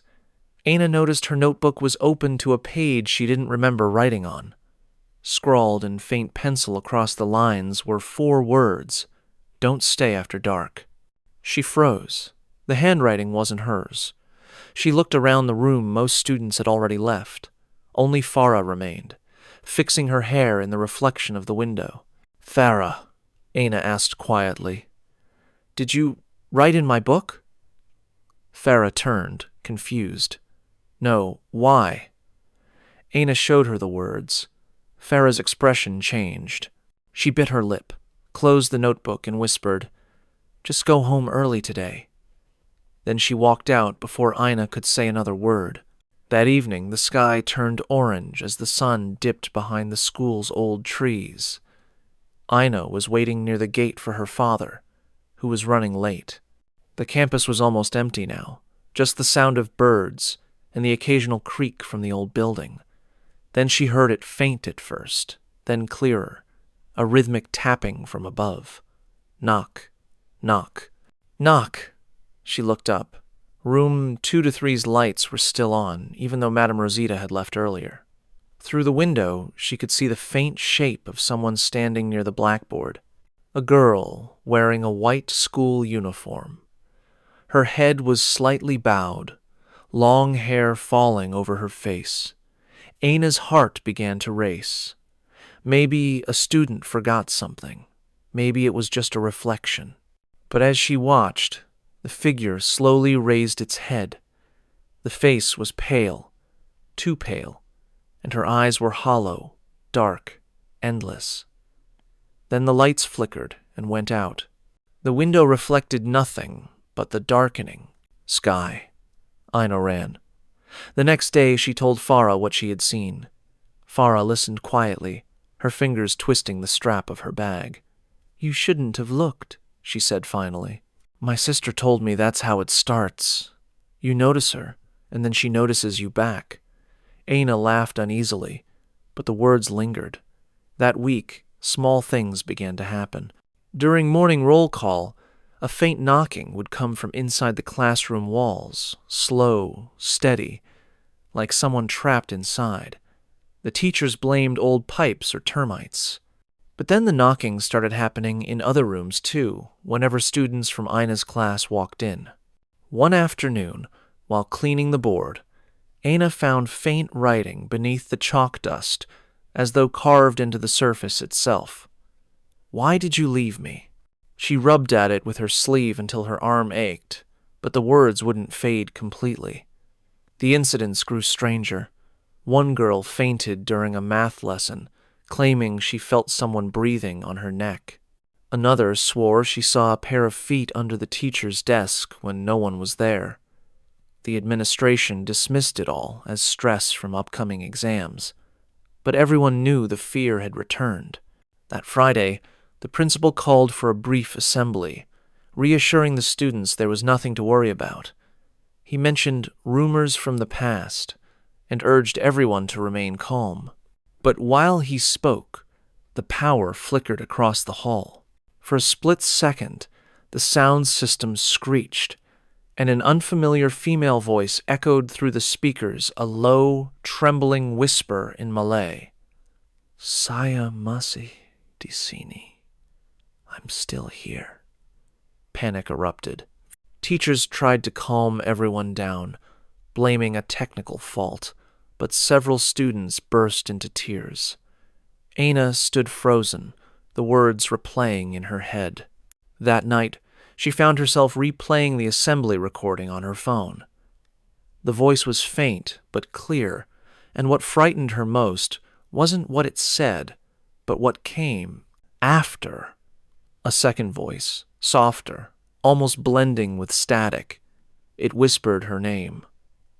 A: Ina noticed her notebook was open to a page she didn't remember writing on. Scrawled in faint pencil across the lines were 4 words, "Don't stay after dark." She froze. The handwriting wasn't hers. She looked around the room. Most students had already left. Only Farah remained, fixing her hair in the reflection of the window. "Farah," Ina asked quietly, "did you write in my book?" Farah turned, confused. "No, why?" Ina showed her the words. Farah's expression changed. She bit her lip, closed the notebook, and whispered, "Just go home early today." Then she walked out before Ina could say another word. That evening, the sky turned orange as the sun dipped behind the school's old trees. Ina was waiting near the gate for her father, who was running late. The campus was almost empty now, just the sound of birds and the occasional creak from the old building. Then she heard it faint at first, then clearer, a rhythmic tapping from above. Knock, knock, knock. She looked up. Room 2 to three's lights were still on, even though Madame Rosita had left earlier. Through the window, she could see the faint shape of someone standing near the blackboard. A girl wearing a white school uniform. Her head was slightly bowed, long hair falling over her face. Aina's heart began to race. Maybe a student forgot something. Maybe it was just a reflection. But as she watched, the figure slowly raised its head. The face was pale, too pale, and her eyes were hollow, dark, endless. Then the lights flickered and went out. The window reflected nothing but the darkening sky. Aina ran. The next day she told Farah what she had seen. Farah listened quietly, her fingers twisting the strap of her bag. "You shouldn't have looked," she said finally. "My sister told me that's how it starts. You notice her, and then she notices you back." Aina laughed uneasily, but the words lingered. That week, small things began to happen. During morning roll call, a faint knocking would come from inside the classroom walls, slow, steady, like someone trapped inside. The teachers blamed old pipes or termites. But then the knocking started happening in other rooms too, whenever students from Aina's class walked in. One afternoon, while cleaning the board, Aina found faint writing beneath the chalk dust, as though carved into the surface itself. "Why did you leave me?" She rubbed at it with her sleeve until her arm ached, but the words wouldn't fade completely. The incidents grew stranger. One girl fainted during a math lesson, claiming she felt someone breathing on her neck. Another swore she saw a pair of feet under the teacher's desk when no one was there. The administration dismissed it all as stress from upcoming exams, but everyone knew the fear had returned. That Friday, the principal called for a brief assembly, reassuring the students there was nothing to worry about. He mentioned rumors from the past and urged everyone to remain calm. But while he spoke, the power flickered across the hall. For a split second, the sound system screeched, and an unfamiliar female voice echoed through the speakers, a low, trembling whisper in Malay. "Saya masih di sini. I'm still here." Panic erupted. Teachers tried to calm everyone down, blaming a technical fault, but several students burst into tears. Aina stood frozen, the words replaying in her head. That night, she found herself replaying the assembly recording on her phone. The voice was faint but clear, and what frightened her most wasn't what it said, but what came after. A second voice, softer, almost blending with static. It whispered her name,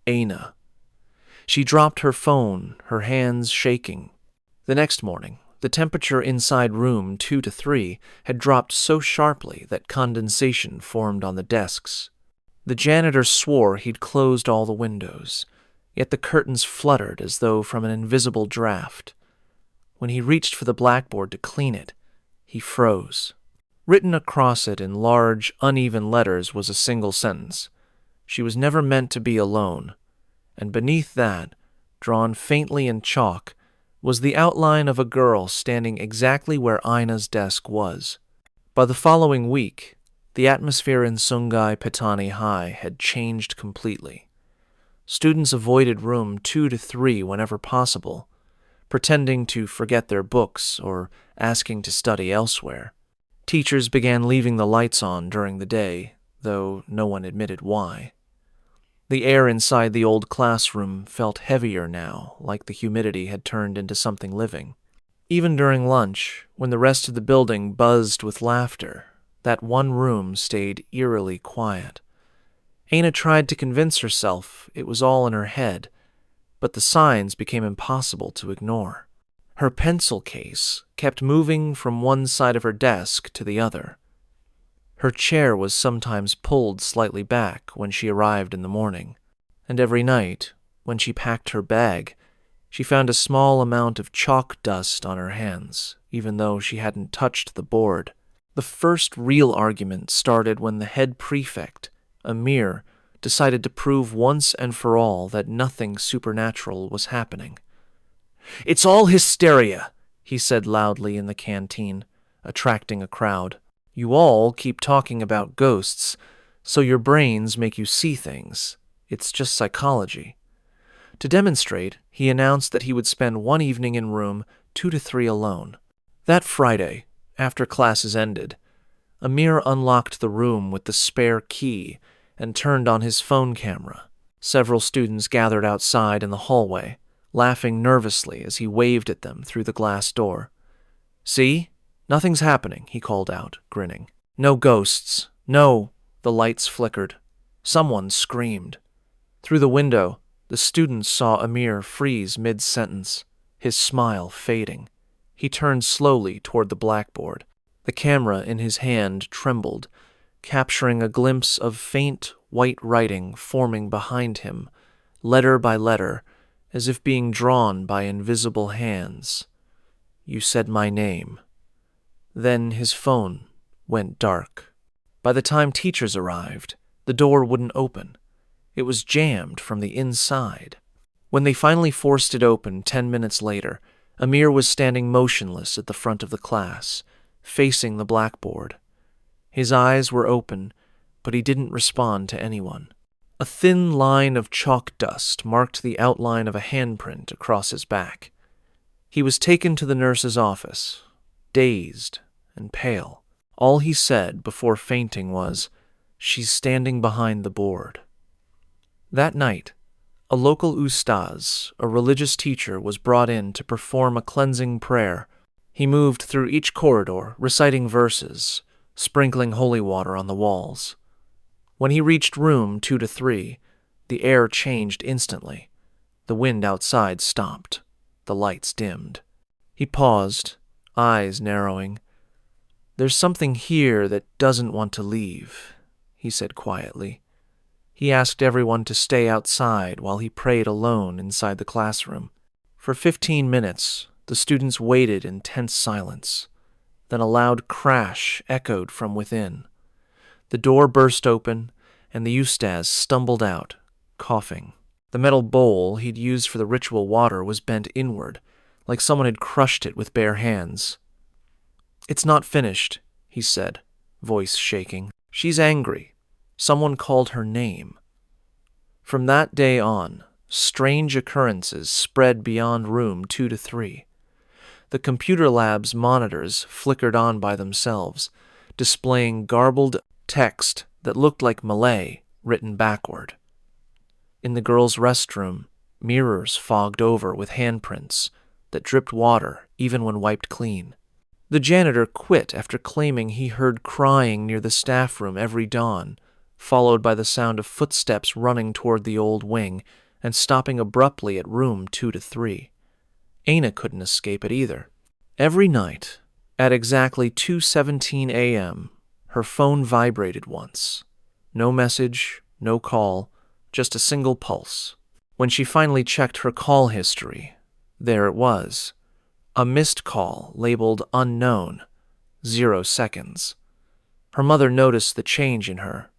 A: Aina. She dropped her phone, her hands shaking. The next morning, the temperature inside room 2 to 3 had dropped so sharply that condensation formed on the desks. The janitor swore he'd closed all the windows, yet the curtains fluttered as though from an invisible draft. When he reached for the blackboard to clean it, he froze. Written across it in large, uneven letters was a single sentence. She was never meant to be alone. And beneath that, drawn faintly in chalk, was the outline of a girl standing exactly where Aina's desk was. By the following week, the atmosphere in Sungai Petani High had changed completely. Students avoided room 2 to 3 whenever possible, pretending to forget their books or asking to study elsewhere. Teachers began leaving the lights on during the day, though no one admitted why. The air inside the old classroom felt heavier now, like the humidity had turned into something living. Even during lunch, when the rest of the building buzzed with laughter, that one room stayed eerily quiet. Aina tried to convince herself it was all in her head, but the signs became impossible to ignore. Her pencil case kept moving from one side of her desk to the other. Her chair was sometimes pulled slightly back when she arrived in the morning, and every night, when she packed her bag, she found a small amount of chalk dust on her hands, even though she hadn't touched the board. The first real argument started when the head prefect, Amir, decided to prove once and for all that nothing supernatural was happening. "It's all hysteria," he said loudly in the canteen, attracting a crowd. "You all keep talking about ghosts, so your brains make you see things. It's just psychology." To demonstrate, he announced that he would spend one evening in room 2-3 alone. That Friday, after classes ended, Amir unlocked the room with the spare key and turned on his phone camera. Several students gathered outside in the hallway, laughing nervously as he waved at them through the glass door. "See? Nothing's happening," he called out, grinning. "No ghosts. No." The lights flickered. Someone screamed. Through the window, the students saw Amir freeze mid-sentence, his smile fading. He turned slowly toward the blackboard. The camera in his hand trembled, capturing a glimpse of faint white writing forming behind him, letter by letter, as if being drawn by invisible hands. "You said my name." Then his phone went dark. By the time teachers arrived, the door wouldn't open. It was jammed from the inside. When they finally forced it open 10 minutes later, Amir was standing motionless at the front of the class, facing the blackboard. His eyes were open, but he didn't respond to anyone. A thin line of chalk dust marked the outline of a handprint across his back. He was taken to the nurse's office, dazed and pale. All he said before fainting was, "She's standing behind the board." That night, a local ustaz, a religious teacher, was brought in to perform a cleansing prayer. He moved through each corridor, reciting verses, sprinkling holy water on the walls. When he reached room 2-3, the air changed instantly. The wind outside stopped. The lights dimmed. He paused, eyes narrowing. "There's something here that doesn't want to leave," he said quietly. He asked everyone to stay outside while he prayed alone inside the classroom. For 15 minutes, the students waited in tense silence. Then a loud crash echoed from within. The door burst open, and the ustaz stumbled out, coughing. The metal bowl he'd used for the ritual water was bent inward, like someone had crushed it with bare hands. "It's not finished," he said, voice shaking. "She's angry. Someone called her name." From that day on, strange occurrences spread beyond room 2-3. The computer lab's monitors flickered on by themselves, displaying garbled text that looked like Malay written backward. In the girls' restroom, mirrors fogged over with handprints that dripped water even when wiped clean. The janitor quit after claiming he heard crying near the staff room every dawn, followed by the sound of footsteps running toward the old wing and stopping abruptly at room 2-3. Aina couldn't escape it either. Every night, at exactly 2:17 a.m., her phone vibrated once. No message, no call, just a single pulse. When she finally checked her call history, there it was. A missed call labeled unknown, 0 seconds. Her mother noticed the change in her.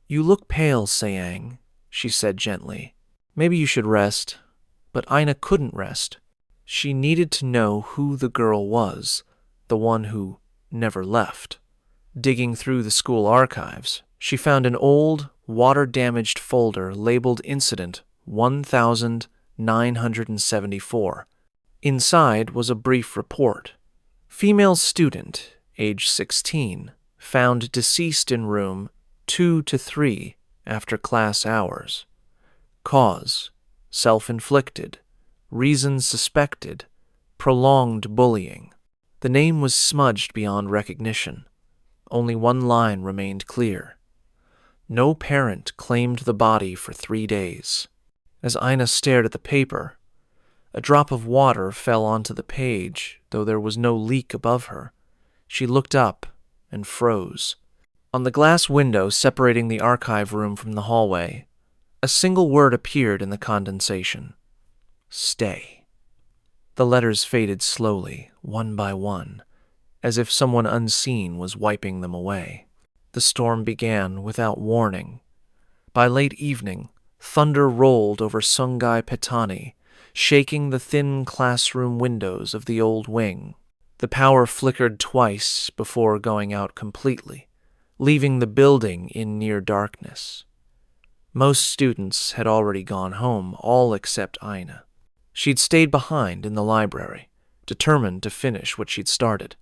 A: "You look pale, Sayang," she said gently. "Maybe you should rest." But Aina couldn't rest. She needed to know who the girl was, the one who never left. Digging through the school archives, she found an old, water-damaged folder labeled Incident 1974. Inside was a brief report. Female student, age 16, found deceased in room 2-3 after class hours. Cause: self-inflicted. Reason suspected: prolonged bullying. The name was smudged beyond recognition. Only one line remained clear. No parent claimed the body for 3 days. As Aina stared at the paper, a drop of water fell onto the page, though there was no leak above her. She looked up and froze. On the glass window separating the archive room from the hallway, a single word appeared in the condensation: "Stay." The letters faded slowly, one by one, as if someone unseen was wiping them away. The storm began without warning. By late evening, thunder rolled over Sungai Petani, shaking the thin classroom windows of the old wing. The power flickered twice before going out completely, leaving the building in near darkness. Most students had already gone home, all except Aina. She'd stayed behind in the library, determined to finish what she'd started.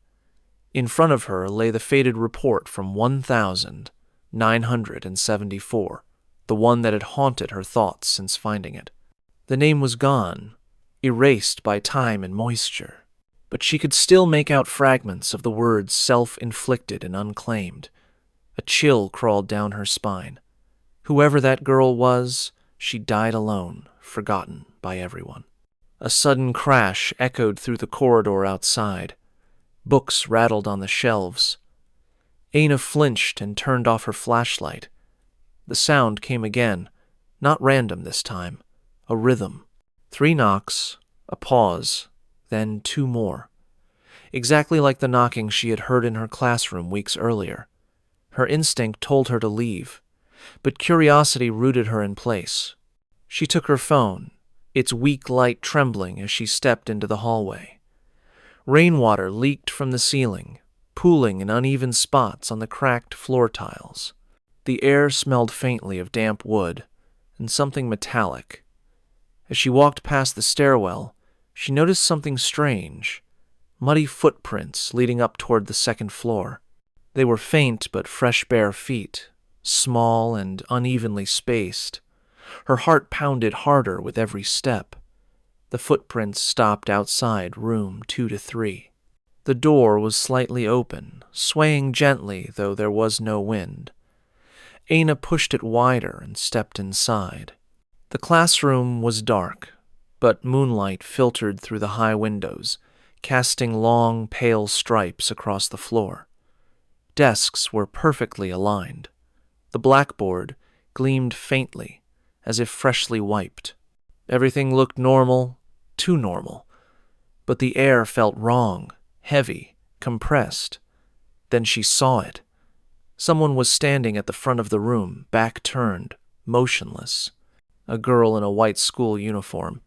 A: In front of her lay the faded report from 1974, the one that had haunted her thoughts since finding it. The name was gone, erased by time and moisture, but she could still make out fragments of the words self-inflicted and unclaimed. A chill crawled down her spine. Whoever that girl was, she died alone, forgotten by everyone. A sudden crash echoed through the corridor outside. Books rattled on the shelves. Aina flinched and turned off her flashlight. The sound came again, not random this time, a rhythm. 3 knocks, a pause, then 2 more. Exactly like the knocking she had heard in her classroom weeks earlier. Her instinct told her to leave, but curiosity rooted her in place. She took her phone, its weak light trembling as she stepped into the hallway. Rainwater leaked from the ceiling, pooling in uneven spots on the cracked floor tiles. The air smelled faintly of damp wood and something metallic. As she walked past the stairwell, she noticed something strange. Muddy footprints leading up toward the second floor. They were faint but fresh bare feet, small and unevenly spaced. Her heart pounded harder with every step. The footprints stopped outside room 2 to 3. The door was slightly open, swaying gently though there was no wind. Aina pushed it wider and stepped inside. The classroom was dark, but moonlight filtered through the high windows, casting long, pale stripes across the floor. Desks were perfectly aligned. The blackboard gleamed faintly, as if freshly wiped. Everything looked normal, too normal, but the air felt wrong, heavy, compressed. Then she saw it. Someone was standing at the front of the room, back turned, motionless. A girl in a white school uniform.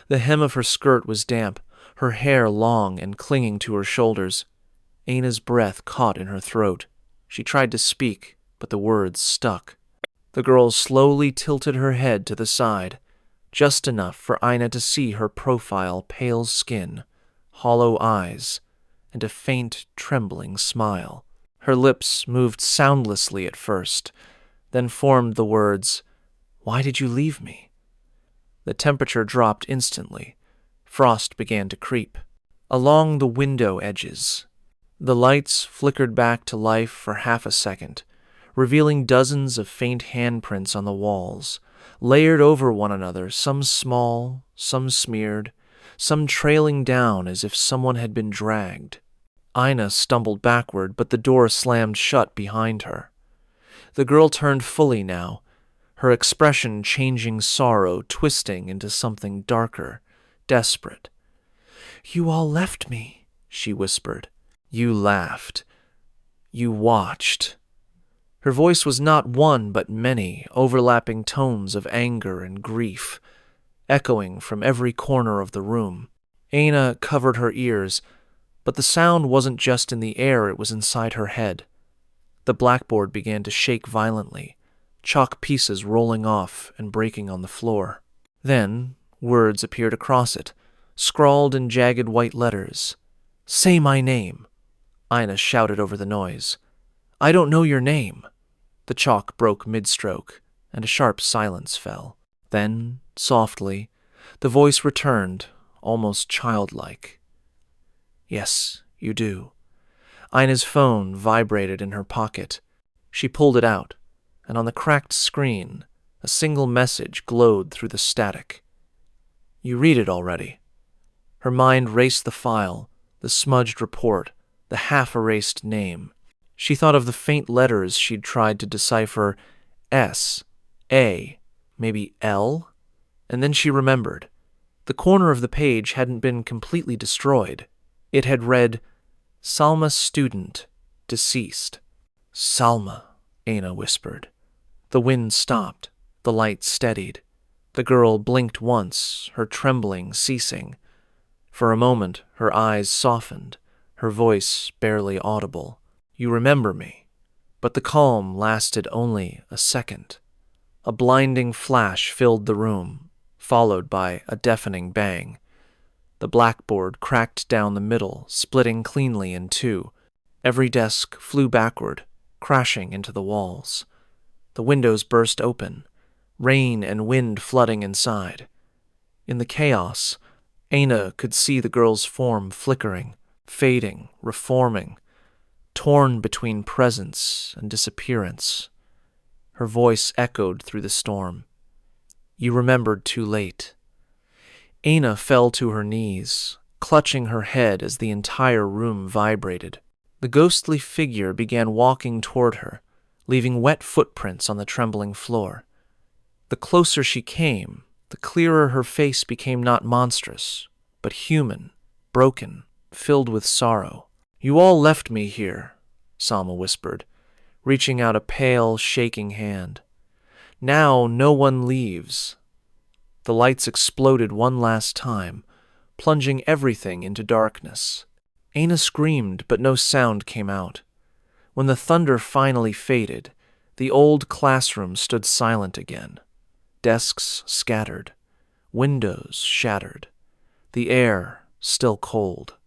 A: The hem of her skirt was damp, her hair long and clinging to her shoulders. Aina's breath caught in her throat. She tried to speak, but the words stuck. The girl slowly tilted her head to the side, just enough for Aina to see her profile, pale skin, hollow eyes, and a faint, trembling smile. Her lips moved soundlessly at first, then formed the words, "Why did you leave me?" The temperature dropped instantly. Frost began to creep. Along the window edges, the lights flickered back to life for half a second, revealing dozens of faint handprints on the walls, layered over one another, some small, some smeared, some trailing down as if someone had been dragged. Aina stumbled backward, but the door slammed shut behind her. The girl turned fully now, her expression changing sorrow, twisting into something darker, desperate. "You all left me," she whispered. "You laughed. You watched." Her voice was not one but many, overlapping tones of anger and grief, echoing from every corner of the room. Aina covered her ears, but the sound wasn't just in the air, it was inside her head. The blackboard began to shake violently, chalk pieces rolling off and breaking on the floor. Then words appeared across it, scrawled in jagged white letters. "Say my name," Aina shouted over the noise. "I don't know your name." The chalk broke mid-stroke, and a sharp silence fell. Then, softly, the voice returned, almost childlike. "Yes, you do." Ina's phone vibrated in her pocket. She pulled it out, and on the cracked screen, a single message glowed through the static. "You read it already." Her mind raced the file, the smudged report, the half-erased name. She thought of the faint letters she'd tried to decipher, S, A, maybe L, and then she remembered. The corner of the page hadn't been completely destroyed. It had read, "Salma student, deceased." "Salma," Aina whispered. The wind stopped. The light steadied. The girl blinked once, her trembling ceasing. For a moment, her eyes softened, her voice barely audible. "You remember me." But the calm lasted only a second. A blinding flash filled the room, followed by a deafening bang. The blackboard cracked down the middle, splitting cleanly in two. Every desk flew backward, crashing into the walls. The windows burst open, rain and wind flooding inside. In the chaos, Aina could see the girl's form flickering, fading, reforming, torn between presence and disappearance. Her voice echoed through the storm. "You remembered too late." Aina fell to her knees, clutching her head as the entire room vibrated. The ghostly figure began walking toward her, leaving wet footprints on the trembling floor. The closer she came, the clearer her face became not monstrous, but human, broken, filled with sorrow. "You all left me here," Salma whispered, reaching out a pale, shaking hand. "Now no one leaves." The lights exploded one last time, plunging everything into darkness. Aina screamed, but no sound came out. When the thunder finally faded, the old classroom stood silent again. Desks scattered, windows shattered, the air still cold.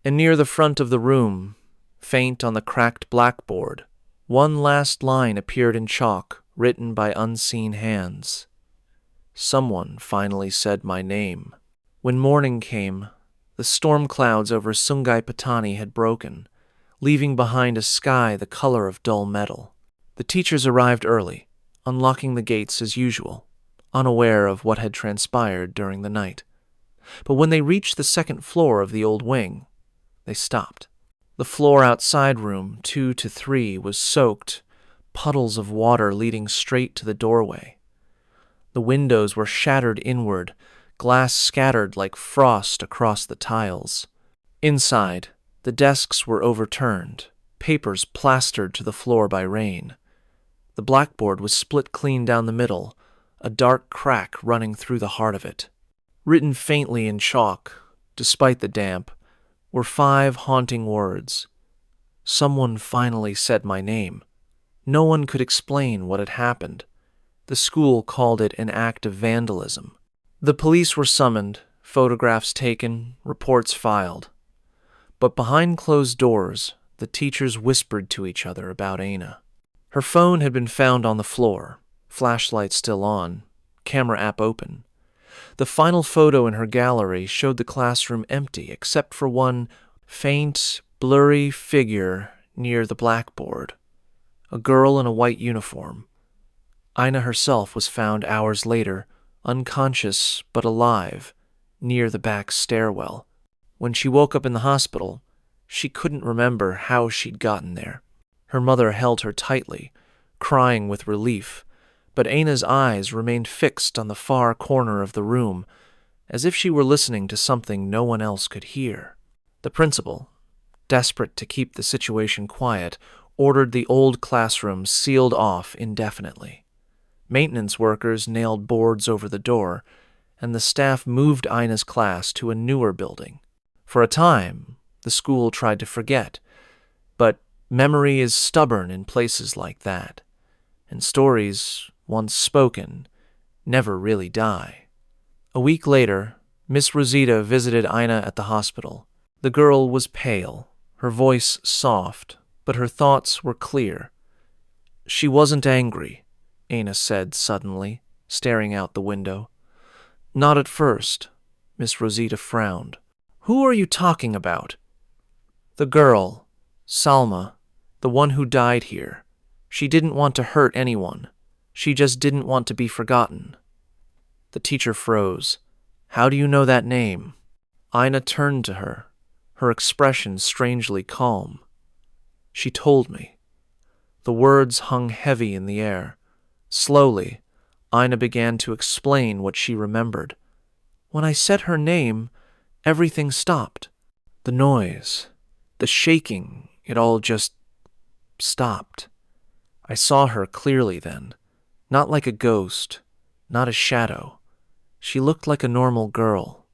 A: And near the front of the room, faint on the cracked blackboard, one last line appeared in chalk, written by unseen hands. Someone finally said my name. When morning came, the storm clouds over Sungai Petani had broken, leaving behind a sky the color of dull metal. The teachers arrived early, unlocking the gates as usual, unaware of what had transpired during the night. But when they reached the second floor of the old wing, they stopped. The floor outside room 2 to 3 was soaked, puddles of water leading straight to the doorway. The windows were shattered inward, glass scattered like frost across the tiles. Inside, the desks were overturned, papers plastered to the floor by rain. The blackboard was split clean down the middle, a dark crack running through the heart of it. Written faintly in chalk, despite the damp, were 5 haunting words. Someone finally said my name. No one could explain what had happened. The school called it an act of vandalism. The police were summoned, photographs taken, reports filed. But behind closed doors, the teachers whispered to each other about Aina. Her phone had been found on the floor, flashlight still on, camera app open. The final photo in her gallery showed the classroom empty except for one faint, blurry figure near the blackboard. A girl in a white uniform. Aina herself was found hours later, unconscious but alive, near the back stairwell. When she woke up in the hospital, she couldn't remember how she'd gotten there. Her mother held her tightly, crying with relief, but Aina's eyes remained fixed on the far corner of the room, as if she were listening to something no one else could hear. The principal, desperate to keep the situation quiet, ordered the old classroom sealed off indefinitely. Maintenance workers nailed boards over the door, and the staff moved Aina's class to a newer building. For a time, the school tried to forget, but memory is stubborn in places like that, and stories, once spoken, never really die. A week later, Miss Rosita visited Aina at the hospital. The girl was pale, her voice soft, but her thoughts were clear. She wasn't angry, Aina said suddenly, staring out the window. Not at first, Miss Rosita frowned. Who are you talking about? The girl, Salma, the one who died here. She didn't want to hurt anyone. She just didn't want to be forgotten. The teacher froze. How do you know that name? Aina turned to her, her expression strangely calm. She told me. The words hung heavy in the air. Slowly, Aina began to explain what she remembered. When I said her name, everything stopped. The noise, the shaking, it all just stopped. I saw her clearly then. Not like a ghost, not a shadow. She looked like a normal girl.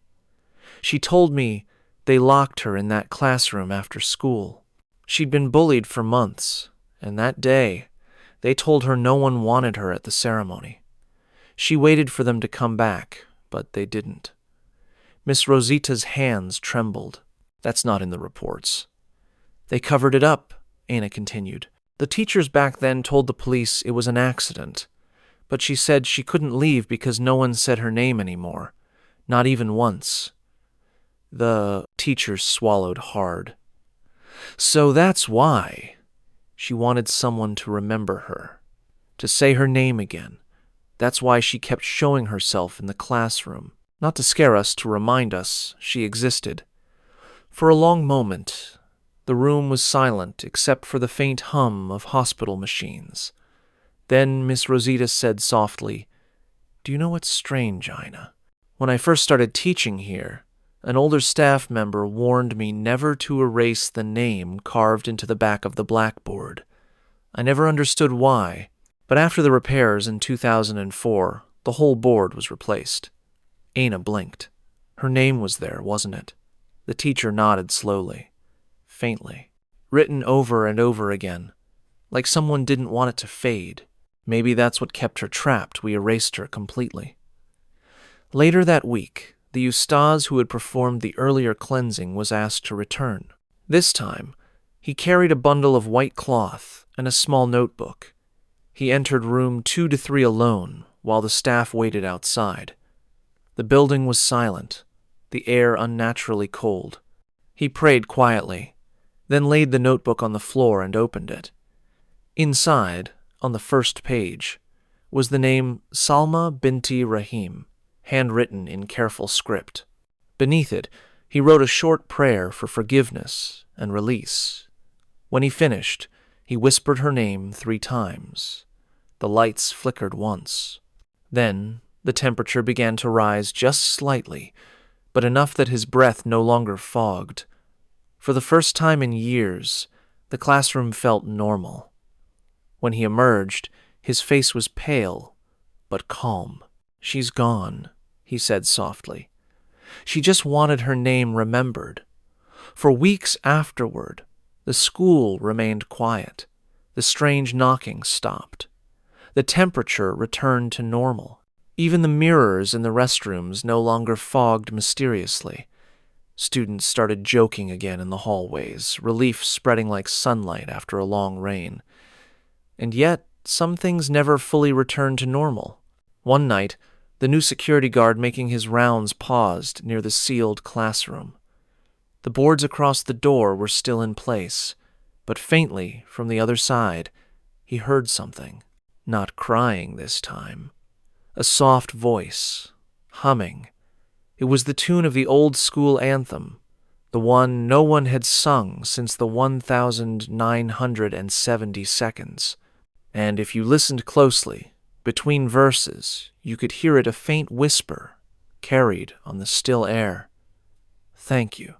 A: She told me they locked her in that classroom after school. She'd been bullied for months, and that day, they told her no one wanted her at the ceremony. She waited for them to come back, but they didn't. Miss Rosita's hands trembled. That's not in the reports. They covered it up, Ana continued. The teachers back then told the police it was an accident, but she said she couldn't leave because no one said her name anymore, not even once. The teachers swallowed hard. So that's why. She wanted someone to remember her, to say her name again. That's why she kept showing herself in the classroom, not to scare us, to remind us she existed. For a long moment, the room was silent except for the faint hum of hospital machines. Then Miss Rosita said softly, "Do you know what's strange, Ina? When I first started teaching here, an older staff member warned me never to erase the name carved into the back of the blackboard. I never understood why, but after the repairs in 2004, the whole board was replaced." Ana blinked. Her name was there, wasn't it? The teacher nodded slowly, faintly, written over and over again, like someone didn't want it to fade. Maybe that's what kept her trapped. We erased her completely. Later that week, the ustaz who had performed the earlier cleansing was asked to return. This time, he carried a bundle of white cloth and a small notebook. He entered room 2 to 3 alone while the staff waited outside. The building was silent, the air unnaturally cold. He prayed quietly, then laid the notebook on the floor and opened it. Inside, on the first page, was the name Salma binti Rahim, handwritten in careful script. Beneath it, he wrote a short prayer for forgiveness and release. When he finished, he whispered her name 3 times. The lights flickered once. Then, the temperature began to rise just slightly, but enough that his breath no longer fogged. For the first time in years, the classroom felt normal. When he emerged, his face was pale, but calm. "She's gone," he said softly. "She just wanted her name remembered." For weeks afterward, the school remained quiet. The strange knocking stopped. The temperature returned to normal. Even the mirrors in the restrooms no longer fogged mysteriously. Students started joking again in the hallways, relief spreading like sunlight after a long rain. And yet, some things never fully returned to normal. One night, the new security guard making his rounds paused near the sealed classroom. The boards across the door were still in place, but faintly, from the other side, he heard something. Not crying this time. A soft voice, humming. It was the tune of the old school anthem, the one no one had sung since the 1,970 seconds. And if you listened closely, between verses, you could hear it a faint whisper, carried on the still air. "Thank you."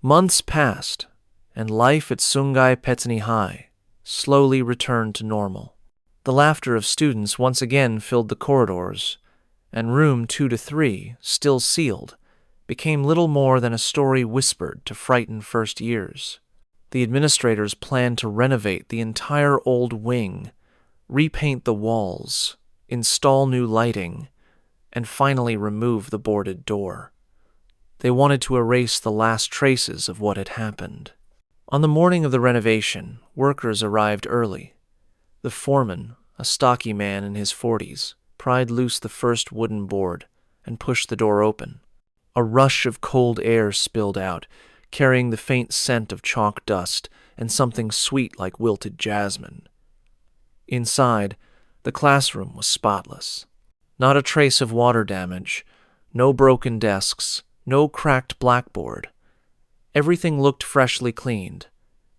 A: Months passed, and life at Sungai Petani High slowly returned to normal. The laughter of students once again filled the corridors, and room 2 to 3, still sealed, became little more than a story whispered to frighten first years. The administrators planned to renovate the entire old wing, repaint the walls, install new lighting, and finally remove the boarded door. They wanted to erase the last traces of what had happened. On the morning of the renovation, workers arrived early. The foreman, a stocky man in his 40s, pried loose the first wooden board and pushed the door open. A rush of cold air spilled out, carrying the faint scent of chalk dust and something sweet like wilted jasmine. Inside, the classroom was spotless. Not a trace of water damage, no broken desks, no cracked blackboard. Everything looked freshly cleaned.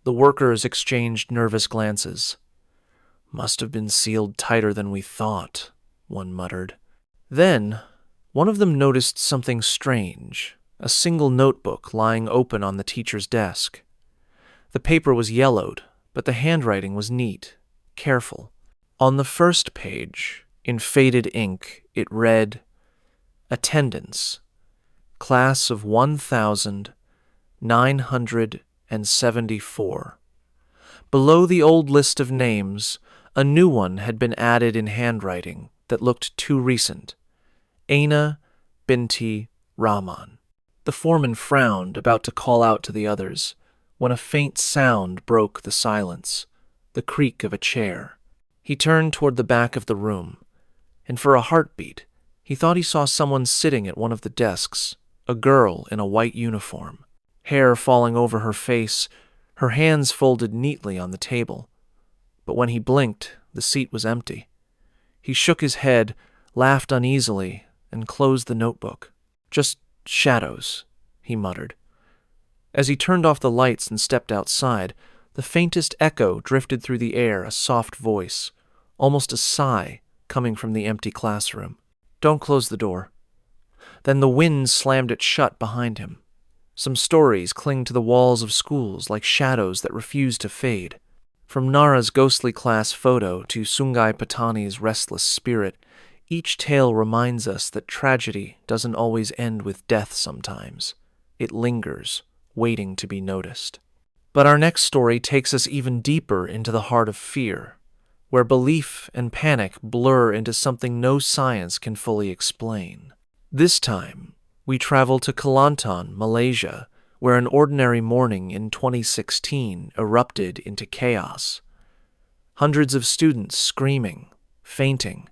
A: The workers exchanged nervous glances. "Must have been sealed tighter than we thought," one muttered. Then, one of them noticed something strange, a single notebook lying open on the teacher's desk. The paper was yellowed, but the handwriting was neat, careful. On the first page, in faded ink, it read, "Attendance, Class of 1,974. Below the old list of names, a new one had been added in handwriting that looked too recent. Aina Binti Rahman. The foreman frowned, about to call out to the others, when a faint sound broke the silence, the creak of a chair. He turned toward the back of the room, and for a heartbeat, he thought he saw someone sitting at one of the desks, a girl in a white uniform, hair falling over her face, her hands folded neatly on the table. But when he blinked, the seat was empty. He shook his head, laughed uneasily, and closed the notebook. "Just shadows," he muttered. As he turned off the lights and stepped outside, the faintest echo drifted through the air, a soft voice, almost a sigh, coming from the empty classroom. "Don't close the door." Then the wind slammed it shut behind him. Some stories cling to the walls of schools like shadows that refuse to fade. From Nara's ghostly class photo to Sungai Petani's restless spirit, each tale reminds us that tragedy doesn't always end with death sometimes. It lingers, waiting to be noticed. But our next story takes us even deeper into the heart of fear, where belief and panic blur into something no science can fully explain. This time, we travel to Kelantan, Malaysia, where an ordinary morning in 2016 erupted into chaos. Hundreds of students screaming, fainting,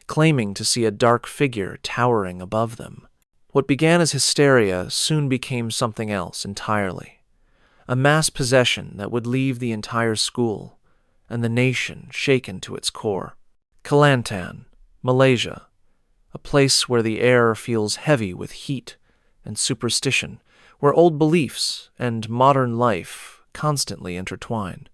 A: claiming to see a dark figure towering above them. What began as hysteria soon became something else entirely. A mass possession that would leave the entire school, and the nation shaken to its core. Kelantan, Malaysia, a place where the air feels heavy with heat and superstition, where old beliefs and modern life constantly intertwine.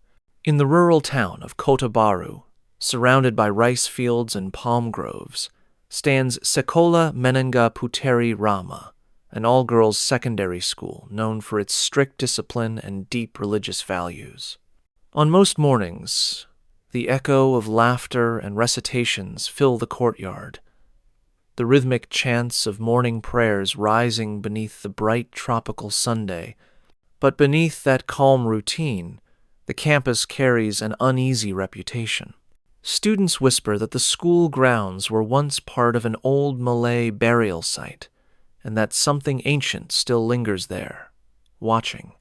A: In the rural town of Kota Baru, surrounded by rice fields and palm groves, stands Sekolah Menengah Puteri Rama, an all-girls secondary school known for its strict discipline and deep religious values. On most mornings, the echo of laughter and recitations fill the courtyard, the rhythmic chants of morning prayers rising beneath the bright tropical Sunday. But beneath that calm routine, the campus carries an uneasy reputation. Students whisper that the school grounds were once part of an old Malay burial site, and that something ancient still lingers there, watching.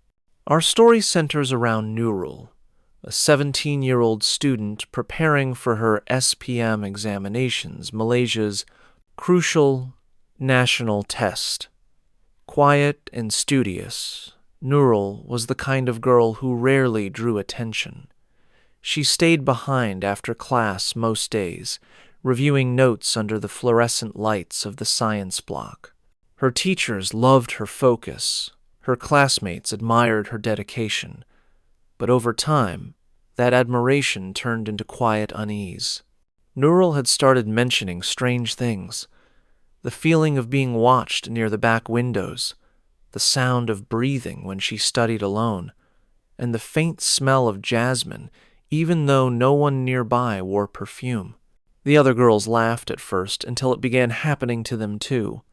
A: Our story centers around Nurul, a 17-year-old student preparing for her SPM examinations, Malaysia's crucial national test. Quiet and studious, Nurul was the kind of girl who rarely drew attention. She stayed behind after class most days, reviewing notes under the fluorescent lights of the science block. Her teachers loved her focus, her classmates admired her dedication, but over time, that admiration turned into quiet unease. Nurul had started mentioning strange things. The feeling of being watched near the back windows, the sound of breathing when she studied alone, and the faint smell of jasmine, even though no one nearby wore perfume. The other girls laughed at first until it began happening to them too.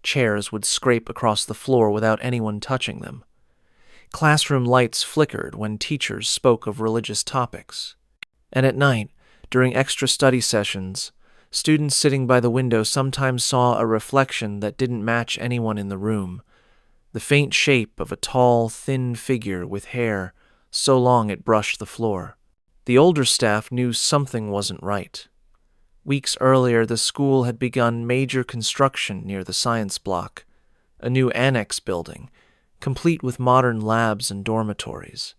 A: Chairs would scrape across the floor without anyone touching them. Classroom lights flickered when teachers spoke of religious topics. And at night, during extra study sessions, students sitting by the window sometimes saw a reflection that didn't match anyone in the room, the faint shape of a tall, thin figure with hair so long it brushed the floor. The older staff knew something wasn't right. Weeks earlier, the school had begun major construction near the science block, a new annex building, complete with modern labs and dormitories.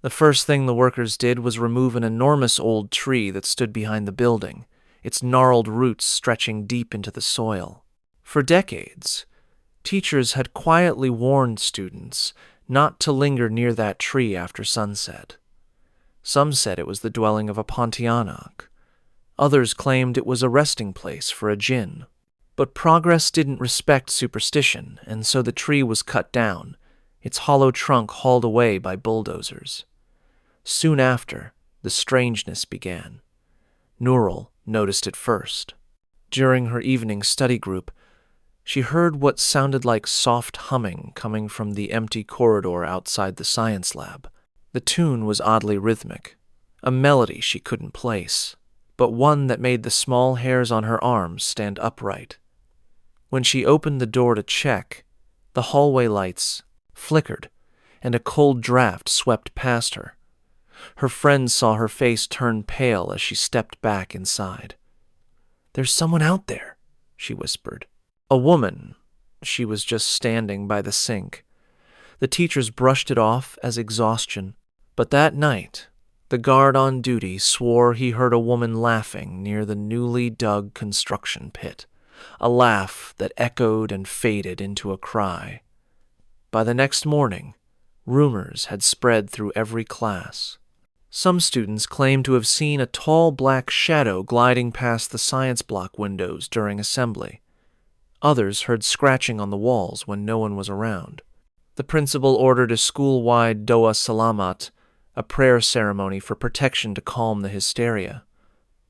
A: The first thing the workers did was remove an enormous old tree that stood behind the building, its gnarled roots stretching deep into the soil. For decades, teachers had quietly warned students not to linger near that tree after sunset. Some said it was the dwelling of a Pontianak. Others claimed it was a resting place for a jinn. But progress didn't respect superstition, and so the tree was cut down, its hollow trunk hauled away by bulldozers. Soon after, the strangeness began. Nurul noticed it first. During her evening study group, she heard what sounded like soft humming coming from the empty corridor outside the science lab. The tune was oddly rhythmic, a melody she couldn't place, but one that made the small hairs on her arms stand upright. When she opened the door to check, the hallway lights flickered, and a cold draft swept past her. Her friends saw her face turn pale as she stepped back inside. "There's someone out there," she whispered. A woman. She was just standing by the sink. The teachers brushed it off as exhaustion, but that night, the guard on duty swore he heard a woman laughing near the newly dug construction pit, a laugh that echoed and faded into a cry. By the next morning, rumors had spread through every class. Some students claimed to have seen a tall black shadow gliding past the science block windows during assembly. Others heard scratching on the walls when no one was around. The principal ordered a school-wide Doa Salamat, a prayer ceremony for protection to calm the hysteria.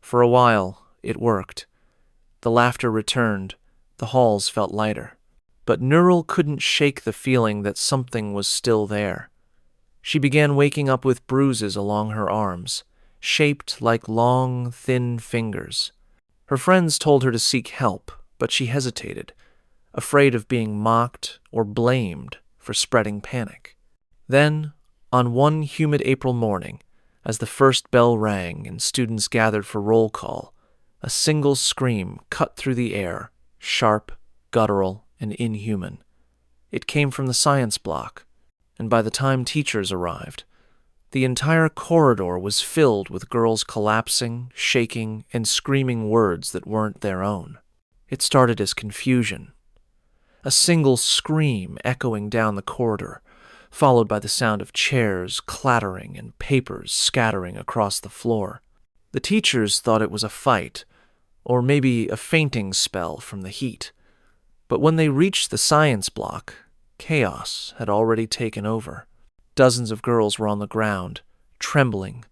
A: For a while, it worked. The laughter returned. The halls felt lighter. But Nurul couldn't shake the feeling that something was still there. She began waking up with bruises along her arms, shaped like long, thin fingers. Her friends told her to seek help, but she hesitated, afraid of being mocked or blamed for spreading panic. Then, on one humid April morning, as the first bell rang and students gathered for roll call, a single scream cut through the air, sharp, guttural, and inhuman. It came from the science block, and by the time teachers arrived, the entire corridor was filled with girls collapsing, shaking, and screaming words that weren't their own. It started as confusion, a single scream echoing down the corridor, followed by the sound of chairs clattering and papers scattering across the floor. The teachers thought it was a fight, or maybe a fainting spell from the heat. But when they reached the science block, chaos had already taken over. Dozens of girls were on the ground, trembling,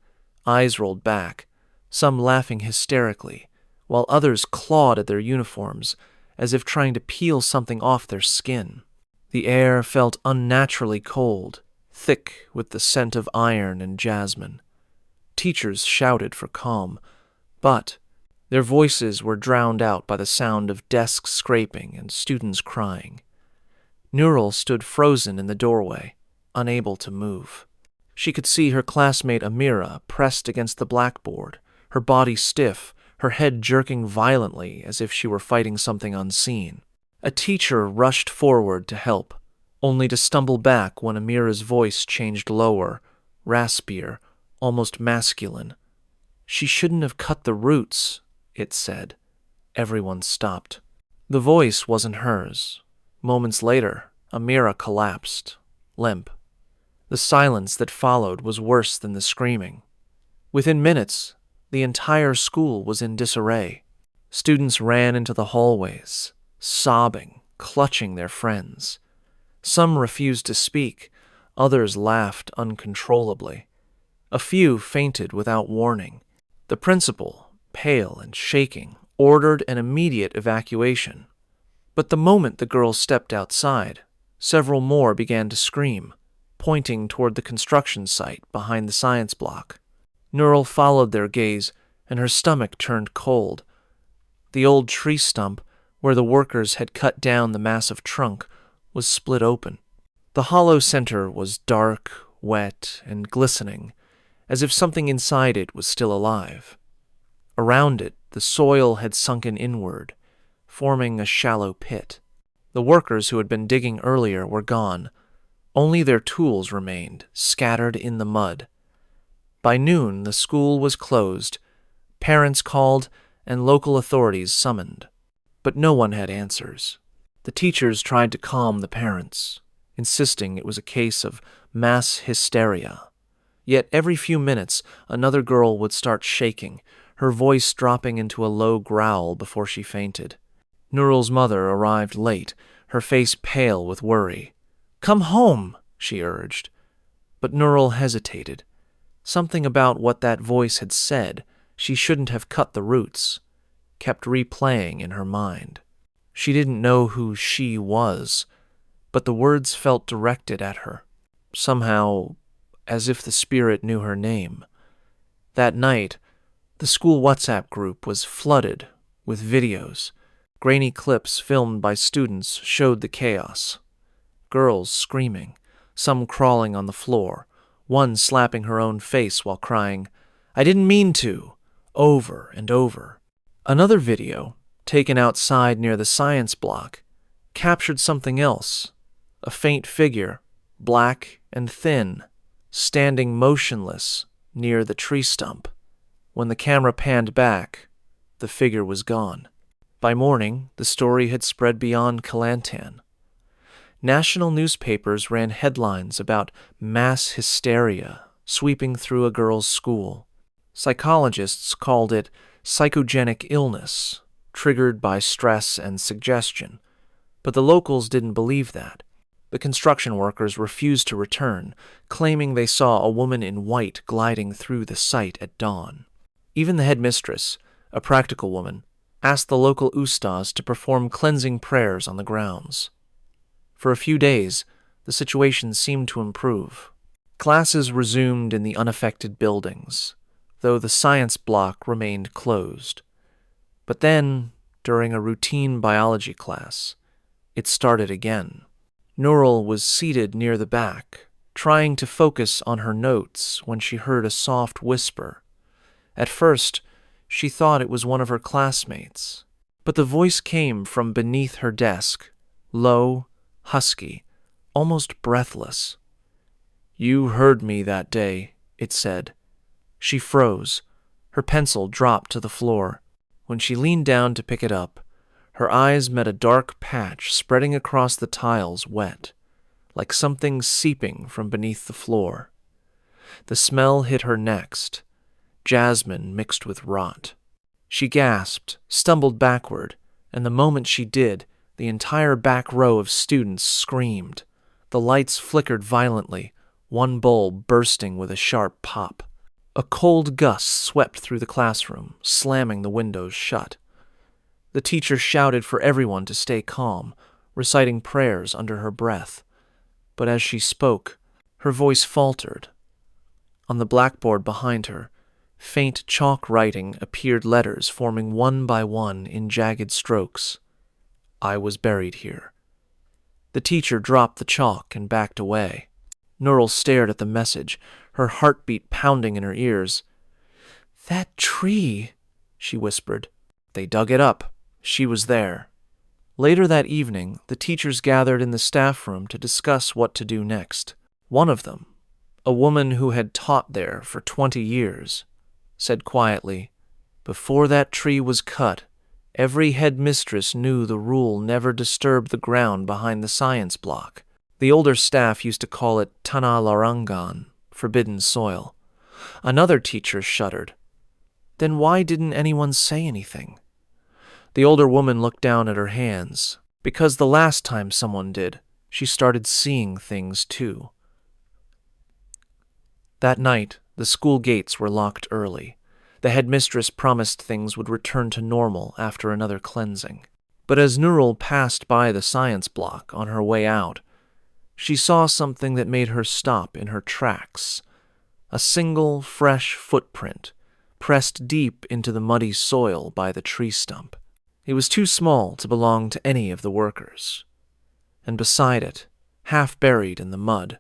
A: eyes rolled back, some laughing hysterically, while others clawed at their uniforms as if trying to peel something off their skin. The air felt unnaturally cold, thick with the scent of iron and jasmine. Teachers shouted for calm, but their voices were drowned out by the sound of desks scraping and students crying. Nurul stood frozen in the doorway, unable to move. She could see her classmate Amira pressed against the blackboard, her body stiff, her head jerking violently as if she were fighting something unseen. A teacher rushed forward to help, only to stumble back when Amira's voice changed lower, raspier, almost masculine. "She shouldn't have cut the roots," it said. Everyone stopped. The voice wasn't hers. Moments later, Amira collapsed, limp. The silence that followed was worse than the screaming. Within minutes, the entire school was in disarray. Students ran into the hallways, sobbing, clutching their friends. Some refused to speak, others laughed uncontrollably. A few fainted without warning. The principal, pale and shaking, ordered an immediate evacuation. But the moment the girls stepped outside, several more began to scream, pointing toward the construction site behind the science block. Nurul followed their gaze, and her stomach turned cold. The old tree stump, where the workers had cut down the massive trunk, was split open. The hollow center was dark, wet, and glistening, as if something inside it was still alive. Around it, the soil had sunken inward, forming a shallow pit. The workers who had been digging earlier were gone. Only their tools remained, scattered in the mud. By noon, the school was closed, parents called, and local authorities summoned. But no one had answers. The teachers tried to calm the parents, insisting it was a case of mass hysteria. Yet every few minutes, another girl would start shaking, her voice dropping into a low growl before she fainted. Nurul's mother arrived late, her face pale with worry. "Come home," she urged. But Nurul hesitated. Something about what that voice had said, She shouldn't have cut the roots, kept replaying in her mind. She didn't know who she was, but the words felt directed at her, somehow as if the spirit knew her name. That night, the school WhatsApp group was flooded with videos. Grainy clips filmed by students showed the chaos. Girls screaming, some crawling on the floor, one slapping her own face while crying, "I didn't mean to," over and over. Another video, taken outside near the science block, captured something else, a faint figure, black and thin, standing motionless near the tree stump. When the camera panned back, the figure was gone. By morning, the story had spread beyond Kelantan. National newspapers ran headlines about mass hysteria sweeping through a girls' school. Psychologists called it psychogenic illness, triggered by stress and suggestion. But the locals didn't believe that. The construction workers refused to return, claiming they saw a woman in white gliding through the site at dawn. Even the headmistress, a practical woman, asked the local ustaz to perform cleansing prayers on the grounds. For a few days, the situation seemed to improve. Classes resumed in the unaffected buildings, though the science block remained closed. But then, during a routine biology class, it started again. Nurul was seated near the back, trying to focus on her notes when she heard a soft whisper. At first, she thought it was one of her classmates, but the voice came from beneath her desk, low, husky, almost breathless. "You heard me that day," it said. She froze. Her pencil dropped to the floor. When she leaned down to pick it up, her eyes met a dark patch spreading across the tiles, wet, like something seeping from beneath the floor. The smell hit her next, jasmine mixed with rot. She gasped, stumbled backward, and the moment she did, the entire back row of students screamed. The lights flickered violently, one bulb bursting with a sharp pop. A cold gust swept through the classroom, slamming the windows shut. The teacher shouted for everyone to stay calm, reciting prayers under her breath. But as she spoke, her voice faltered. On the blackboard behind her, faint chalk writing appeared, letters forming one by one in jagged strokes. "I was buried here." The teacher dropped the chalk and backed away. Nurul stared at the message, her heartbeat pounding in her ears. "That tree," she whispered. They dug it up. She was there. Later that evening, the teachers gathered in the staff room to discuss what to do next. One of them, a woman who had taught there for 20 years, said quietly, "Before that tree was cut, every headmistress knew the rule never disturb the ground behind the science block. The older staff used to call it tanah larangan, forbidden soil." Another teacher shuddered. Then why didn't anyone say anything? The older woman looked down at her hands. Because the last time someone did, she started seeing things too. That night, the school gates were locked early. The headmistress promised things would return to normal after another cleansing. But as Nurul passed by the science block on her way out, she saw something that made her stop in her tracks. A single, fresh footprint, pressed deep into the muddy soil by the tree stump. It was too small to belong to any of the workers. And beside it, half buried in the mud,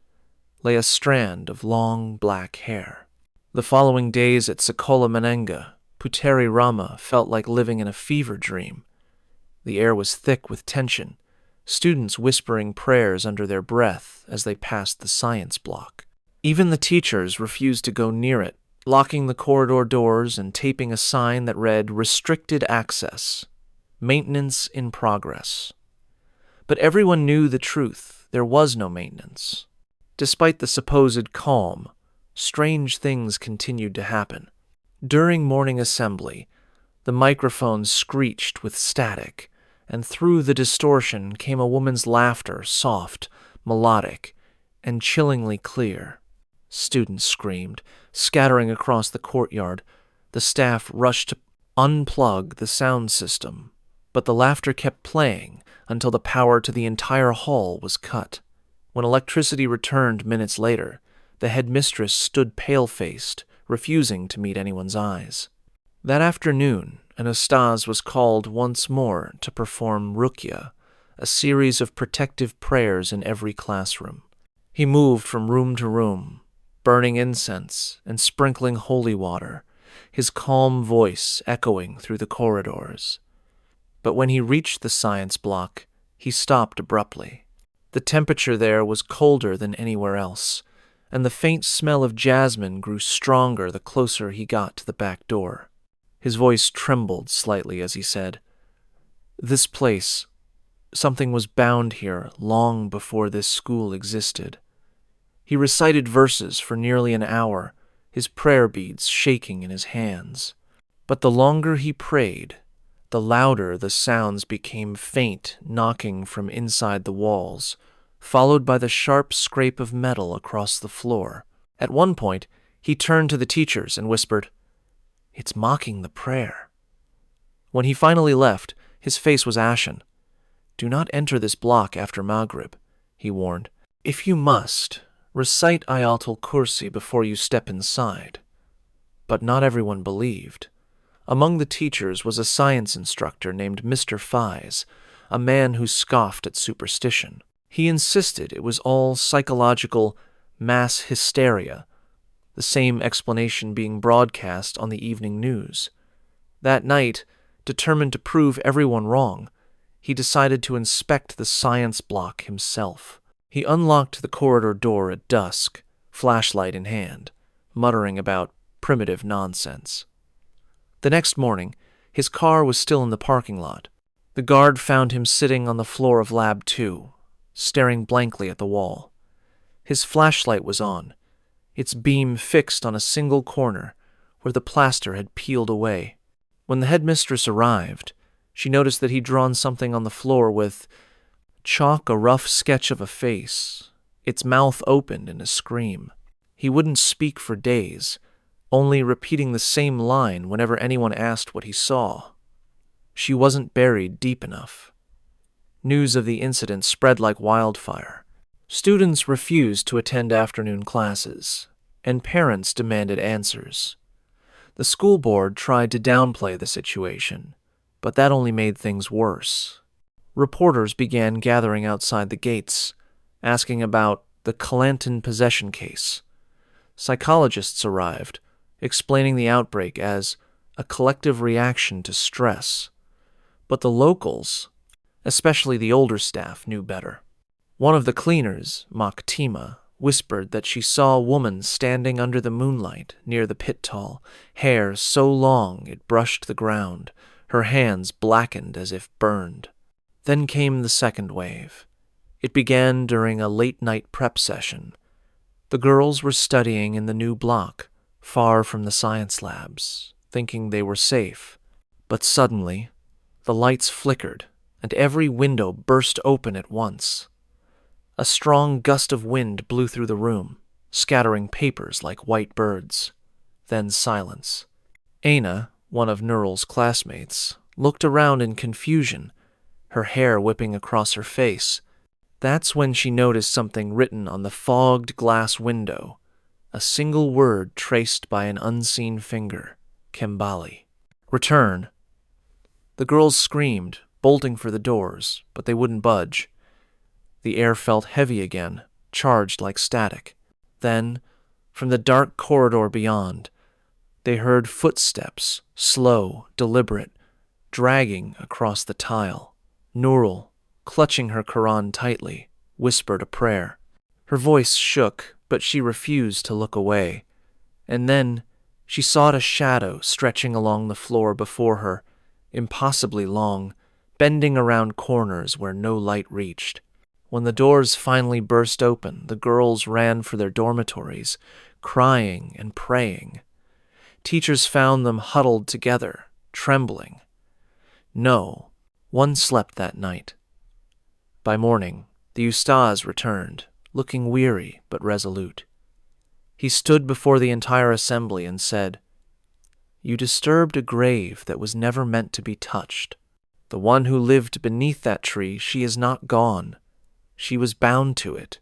A: lay a strand of long black hair. The following days at Sekolah Menengah, Puteri Rama felt like living in a fever dream. The air was thick with tension, students whispering prayers under their breath as they passed the science block. Even the teachers refused to go near it, locking the corridor doors and taping a sign that read, "Restricted access. Maintenance in progress." But everyone knew the truth. There was no maintenance. Despite the supposed calm, strange things continued to happen. During morning assembly, the microphone screeched with static, and through the distortion came a woman's laughter, soft, melodic, and chillingly clear. Students screamed, scattering across the courtyard. The staff rushed to unplug the sound system, but the laughter kept playing until the power to the entire hall was cut. When electricity returned minutes later, the headmistress stood pale-faced, refusing to meet anyone's eyes. That afternoon, an ustaz was called once more to perform ruqya, a series of protective prayers in every classroom. He moved from room to room, burning incense and sprinkling holy water, his calm voice echoing through the corridors. But when he reached the science block, he stopped abruptly. The temperature there was colder than anywhere else, and the faint smell of jasmine grew stronger the closer he got to the back door. His voice trembled slightly as he said, "This place, something was bound here long before this school existed." He recited verses for nearly an hour, his prayer beads shaking in his hands. But the longer he prayed, the louder the sounds became, faint knocking from inside the walls, followed by the sharp scrape of metal across the floor. At one point, he turned to the teachers and whispered, "It's mocking the prayer." When he finally left, his face was ashen. "Do not enter this block after Maghrib," he warned. "If you must, recite Ayatul Kursi before you step inside." But not everyone believed. Among the teachers was a science instructor named Mr. Fies, a man who scoffed at superstition. He insisted it was all psychological mass hysteria, the same explanation being broadcast on the evening news. That night, determined to prove everyone wrong, he decided to inspect the science block himself. He unlocked the corridor door at dusk, flashlight in hand, muttering about primitive nonsense. The next morning, his car was still in the parking lot. The guard found him sitting on the floor of Lab 2, staring blankly at the wall. His flashlight was on, its beam fixed on a single corner where the plaster had peeled away. When the headmistress arrived, she noticed that he'd drawn something on the floor with chalk, a rough sketch of a face, its mouth opened in a scream. He wouldn't speak for days, only repeating the same line whenever anyone asked what he saw. She wasn't buried deep enough. News of the incident spread like wildfire. Students refused to attend afternoon classes, and parents demanded answers. The school board tried to downplay the situation, but that only made things worse. Reporters began gathering outside the gates, asking about the Kelantan possession case. Psychologists arrived, explaining the outbreak as a collective reaction to stress. But the locals, especially the older staff, knew better. One of the cleaners, Maktima, whispered that she saw a woman standing under the moonlight near the pit tall, hair so long it brushed the ground, her hands blackened as if burned. Then came the second wave. It began during a late-night prep session. The girls were studying in the new block, far from the science labs, thinking they were safe. But suddenly, the lights flickered, and every window burst open at once. A strong gust of wind blew through the room, scattering papers like white birds. Then silence. Aina, one of Nurul's classmates, looked around in confusion, her hair whipping across her face. That's when she noticed something written on the fogged glass window, a single word traced by an unseen finger, Kembali. Return. The girls screamed, bolting for the doors, but they wouldn't budge. The air felt heavy again, charged like static. Then, from the dark corridor beyond, they heard footsteps, slow, deliberate, dragging across the tile. Nurul, clutching her Quran tightly, whispered a prayer. Her voice shook, but she refused to look away. And then she saw a shadow stretching along the floor before her, impossibly long, bending around corners where no light reached. When the doors finally burst open, the girls ran for their dormitories, crying and praying. Teachers found them huddled together, trembling. No, one slept that night. By morning, the ustaz returned, looking weary but resolute. He stood before the entire assembly and said, You disturbed a grave that was never meant to be touched. The one who lived beneath that tree, she is not gone. She was bound to it,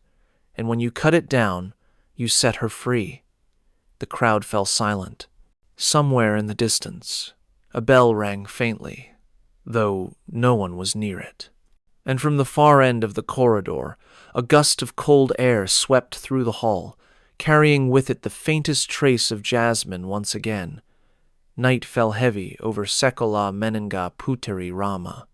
A: and when you cut it down, you set her free." The crowd fell silent. Somewhere in the distance, a bell rang faintly, though no one was near it. And from the far end of the corridor, a gust of cold air swept through the hall, carrying with it the faintest trace of jasmine once again. Night fell heavy over Sekolah Menengah Puteri Rama.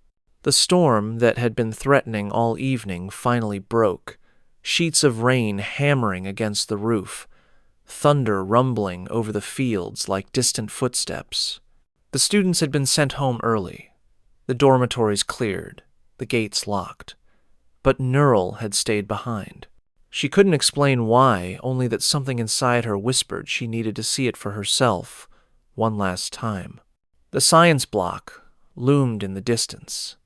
A: The storm that had been threatening all evening finally broke, sheets of rain hammering against the roof, thunder rumbling over the fields like distant footsteps. The students had been sent home early, the dormitories cleared, the gates locked. But Nurul had stayed behind. She couldn't explain why, only that something inside her whispered she needed to see it for herself, one last time. The science block loomed in the distance,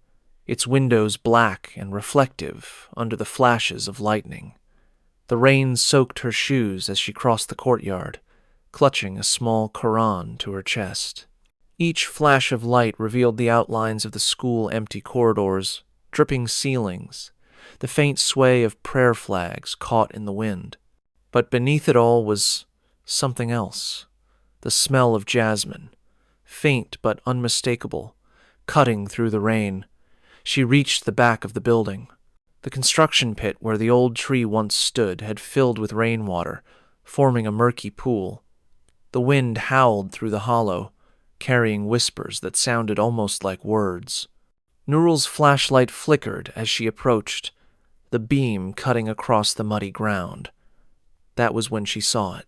A: its windows black and reflective under the flashes of lightning. The rain soaked her shoes as she crossed the courtyard, clutching a small Quran to her chest. Each flash of light revealed the outlines of the school empty corridors, dripping ceilings, the faint sway of prayer flags caught in the wind. But beneath it all was something else. The smell of jasmine, faint but unmistakable, cutting through the rain. She reached the back of the building. The construction pit where the old tree once stood had filled with rainwater, forming a murky pool. The wind howled through the hollow, carrying whispers that sounded almost like words. Nurul's flashlight flickered as she approached, the beam cutting across the muddy ground. That was when she saw it.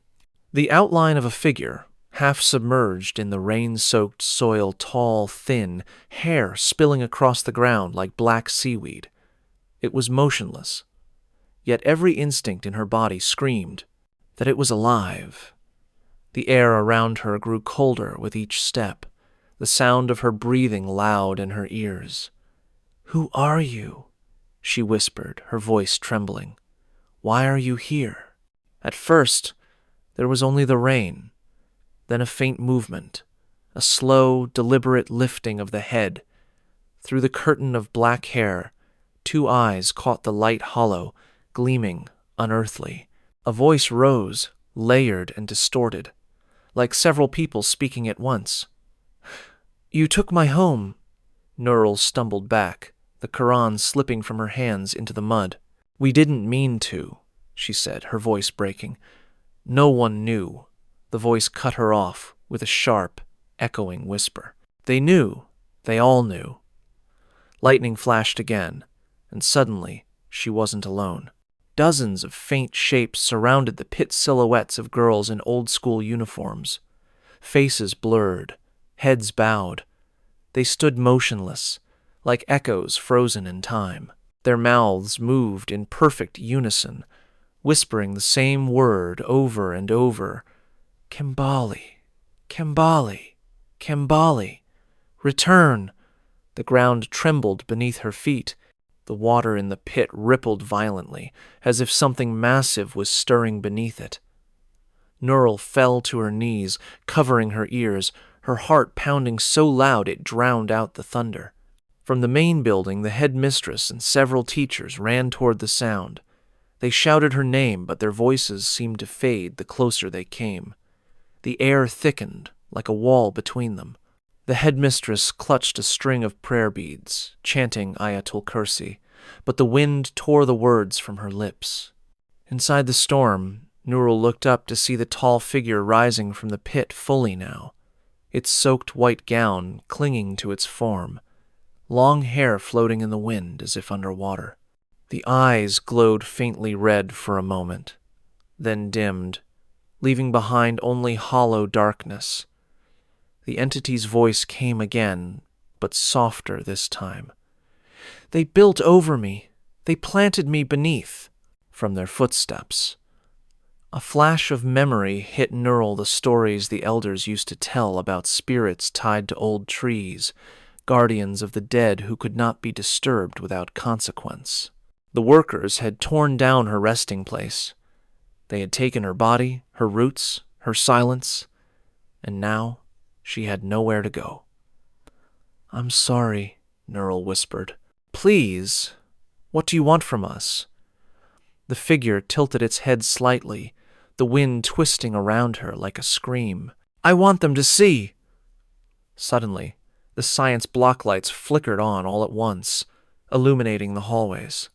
A: The outline of a figure, half submerged in the rain-soaked soil, tall, thin, hair spilling across the ground like black seaweed. It was motionless, yet every instinct in her body screamed that it was alive. The air around her grew colder with each step, the sound of her breathing loud in her ears. "Who are you?" she whispered, her voice trembling. "Why are you here?" At first, there was only the rain, then a faint movement, a slow, deliberate lifting of the head. Through the curtain of black hair, 2 eyes caught the light hollow, gleaming, unearthly. A voice rose, layered and distorted, like several people speaking at once. "You took my home." Nurul stumbled back, the Quran slipping from her hands into the mud. "We didn't mean to," she said, her voice breaking. "No one knew." The voice cut her off with a sharp, echoing whisper. They knew. They all knew. Lightning flashed again, and suddenly she wasn't alone. Dozens of faint shapes surrounded the pit silhouettes of girls in old-school uniforms. Faces blurred, heads bowed. They stood motionless, like echoes frozen in time. Their mouths moved in perfect unison, whispering the same word over and over. "Kembali, Kembali, Kembali. Return." The ground trembled beneath her feet. The water in the pit rippled violently, as if something massive was stirring beneath it. Nurul fell to her knees, covering her ears, her heart pounding so loud it drowned out the thunder. From the main building, the headmistress and several teachers ran toward the sound. They shouted her name, but their voices seemed to fade the closer they came. The air thickened, like a wall between them. The headmistress clutched a string of prayer beads, chanting Ayatul Kursi, but the wind tore the words from her lips. Inside the storm, Nurul looked up to see the tall figure rising from the pit fully now, its soaked white gown clinging to its form, long hair floating in the wind as if underwater. The eyes glowed faintly red for a moment, then dimmed, leaving behind only hollow darkness. The entity's voice came again, but softer this time. "They built over me. They planted me beneath." From their footsteps. A flash of memory hit Nurul the stories the elders used to tell about spirits tied to old trees, guardians of the dead who could not be disturbed without consequence. The workers had torn down her resting place. They had taken her body, her roots, her silence, and now She had nowhere to go. "I'm sorry," Neural whispered. "Please, what do you want from us?" The figure tilted its head slightly, the wind twisting around her like a scream. "I want them to see!" Suddenly, the science block lights flickered on all at once, illuminating the hallways.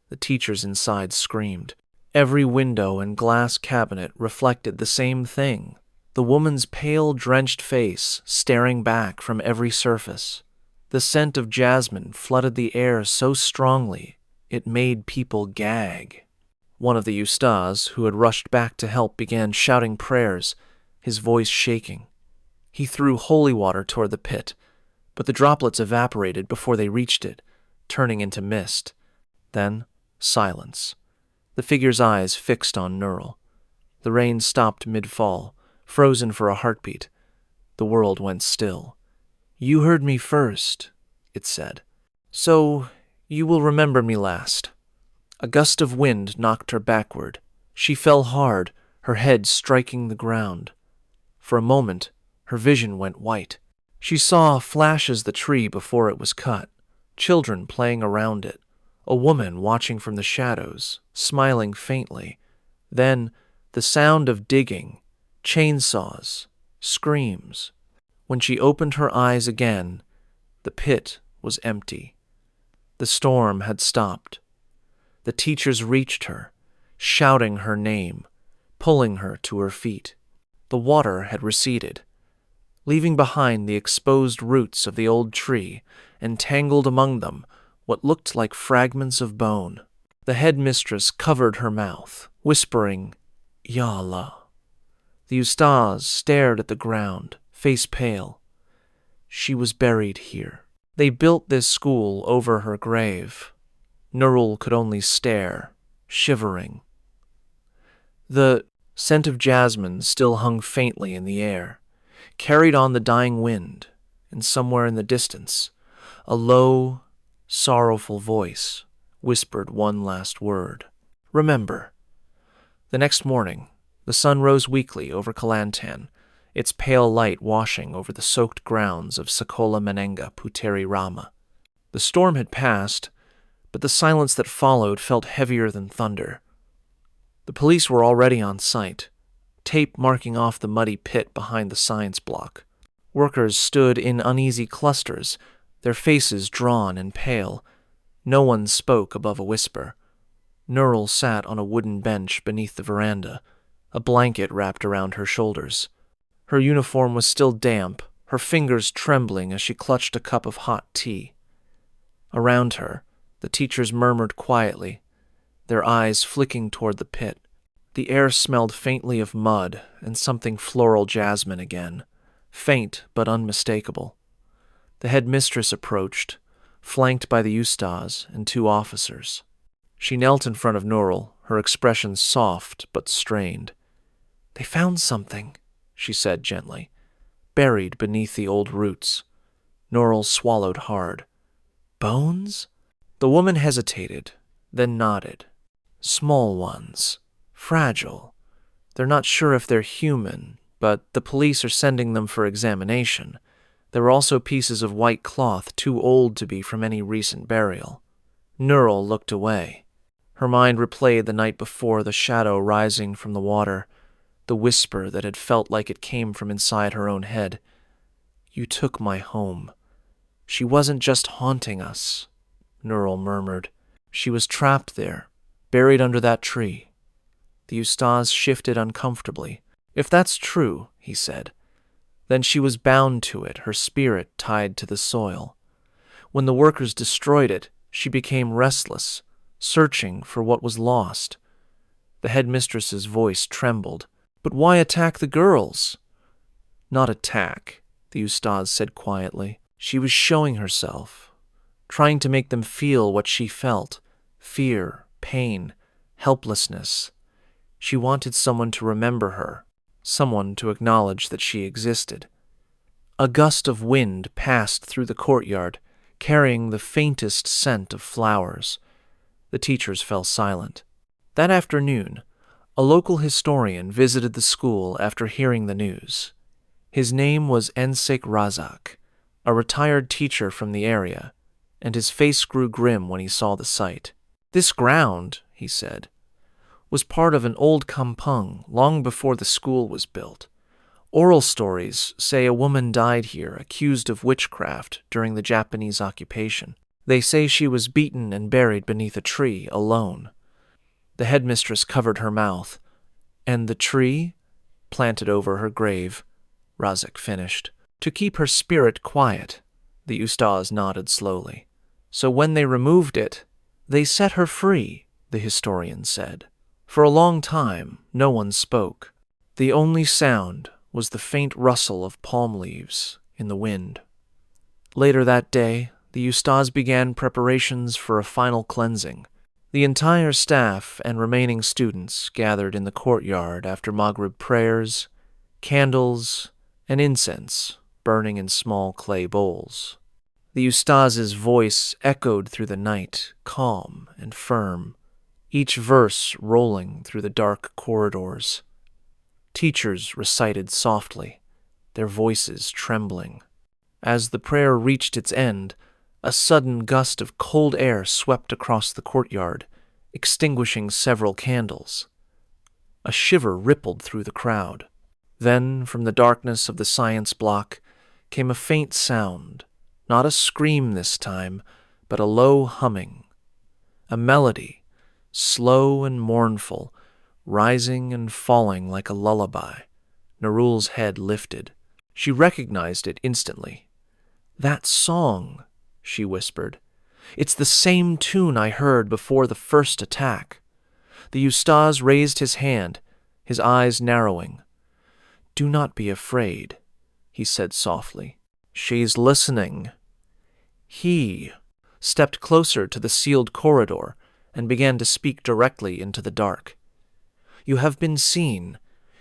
A: The teachers inside screamed. Every window and glass cabinet reflected the same thing, the woman's pale, drenched face staring back from every surface. The scent of jasmine flooded the air so strongly it made people gag. One of the Ustaz, who had rushed back to help, began shouting prayers, his voice shaking. He threw holy water toward the pit, but the droplets evaporated before they reached it, turning into mist. Then, silence. The figure's eyes fixed on Neural. The rain stopped mid-fall, frozen for a heartbeat. The world went still. "You heard me first," it said. "So you will remember me last." A gust of wind knocked her backward. She fell hard, her head striking the ground. For a moment, her vision went white. She saw flashes the tree before it was cut, children playing around it, a woman watching from the shadows, smiling faintly. Then the sound of digging, chainsaws, screams. When she opened her eyes again, the pit was empty. The storm had stopped. The teachers reached her, shouting her name, pulling her to her feet. The water had receded, leaving behind the exposed roots of the old tree, and tangled among them what looked like fragments of bone. The headmistress covered her mouth, whispering, "Ya Allah." The Ustaz stared at the ground, face pale. She was buried here. They built this school over her grave. Nurul could only stare, shivering. The scent of jasmine still hung faintly in the air, carried on the dying wind, and somewhere in the distance, a low, sorrowful voice whispered one last word. "Remember." The next morning, the sun rose weakly over Kelantan, its pale light washing over the soaked grounds of Sekolah Menengah Puteri Rama. The storm had passed, but the silence that followed felt heavier than thunder. The police were already on site, tape marking off the muddy pit behind the science block. Workers stood in uneasy clusters, their faces drawn and pale. No one spoke above a whisper. Nurul sat on a wooden bench beneath the veranda, a blanket wrapped around her shoulders. Her uniform was still damp, her fingers trembling as she clutched a cup of hot tea. Around her, the teachers murmured quietly, their eyes flicking toward the pit. The air smelled faintly of mud and something floral jasmine again, faint but unmistakable. The headmistress approached, flanked by the Ustaz and two officers. She knelt in front of Nurul, her expression soft but strained. "They found something," she said gently, "buried beneath the old roots." Nurul swallowed hard. "Bones?" The woman hesitated, then nodded. "Small ones. Fragile. They're not sure if they're human, but the police are sending them for examination. There were also pieces of white cloth too old to be from any recent burial." Nurul looked away. Her mind replayed the night before, the shadow rising from the water, the whisper that had felt like it came from inside her own head. "You took my home. She wasn't just haunting us," Nurul murmured. "She was trapped there, buried under that tree." The Ustaz shifted uncomfortably. "If that's true," he said, "then she was bound to it, her spirit tied to the soil. When the workers destroyed it, she became restless, searching for what was lost." The headmistress's voice trembled. "But why attack the girls?" "Not attack," the Ustaz said quietly. "She was showing herself, trying to make them feel what she felt, fear, pain, helplessness. She wanted someone to remember her, someone to acknowledge that she existed." A gust of wind passed through the courtyard, carrying the faintest scent of flowers. The teachers fell silent. That afternoon, a local historian visited the school after hearing the news. His name was Ensek Razak, a retired teacher from the area, and his face grew grim when he saw the sight. "This ground," he said, "was part of an old kampung long before the school was built. Oral stories say a woman died here accused of witchcraft during the Japanese occupation. They say she was beaten and buried beneath a tree alone." The headmistress covered her mouth. "And the tree?" "Planted over her grave," Razak finished. "To keep her spirit quiet," the ustaz nodded slowly. "So when they removed it, they set her free," the historian said. "For a long time, no one spoke. The only sound was the faint rustle of palm leaves in the wind." Later that day, the ustaz began preparations for a final cleansing. The entire staff and remaining students gathered in the courtyard after Maghrib prayers, candles, and incense burning in small clay bowls. The ustaz's voice echoed through the night, calm and firm, each verse rolling through the dark corridors. Teachers recited softly, their voices trembling. As the prayer reached its end, a sudden gust of cold air swept across the courtyard, extinguishing several candles. A shiver rippled through the crowd. Then, from the darkness of the science block, came a faint sound, not a scream this time, but a low humming. A melody, slow and mournful, rising and falling like a lullaby. Nurul's head lifted. She recognized it instantly. "That song," she whispered. "It's the same tune I heard before the first attack." The ustaz raised his hand, his eyes narrowing. "Do not be afraid," he said softly. "She's listening." He stepped closer to the sealed corridor and began to speak directly into the dark. "You have been seen.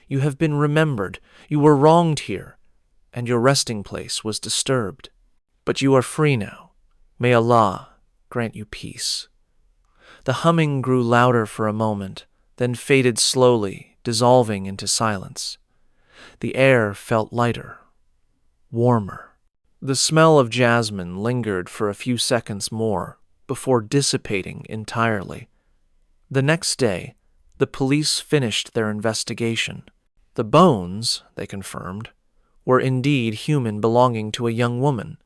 A: You have been remembered. You were wronged here, and your resting place was disturbed. But you are free now. May Allah grant you peace." The humming grew louder for a moment, then faded slowly, dissolving into silence. The air felt lighter, warmer. The smell of jasmine lingered for a few seconds more before dissipating entirely. The next day, the police finished their investigation. The bones, they confirmed, were indeed human belonging to a young woman,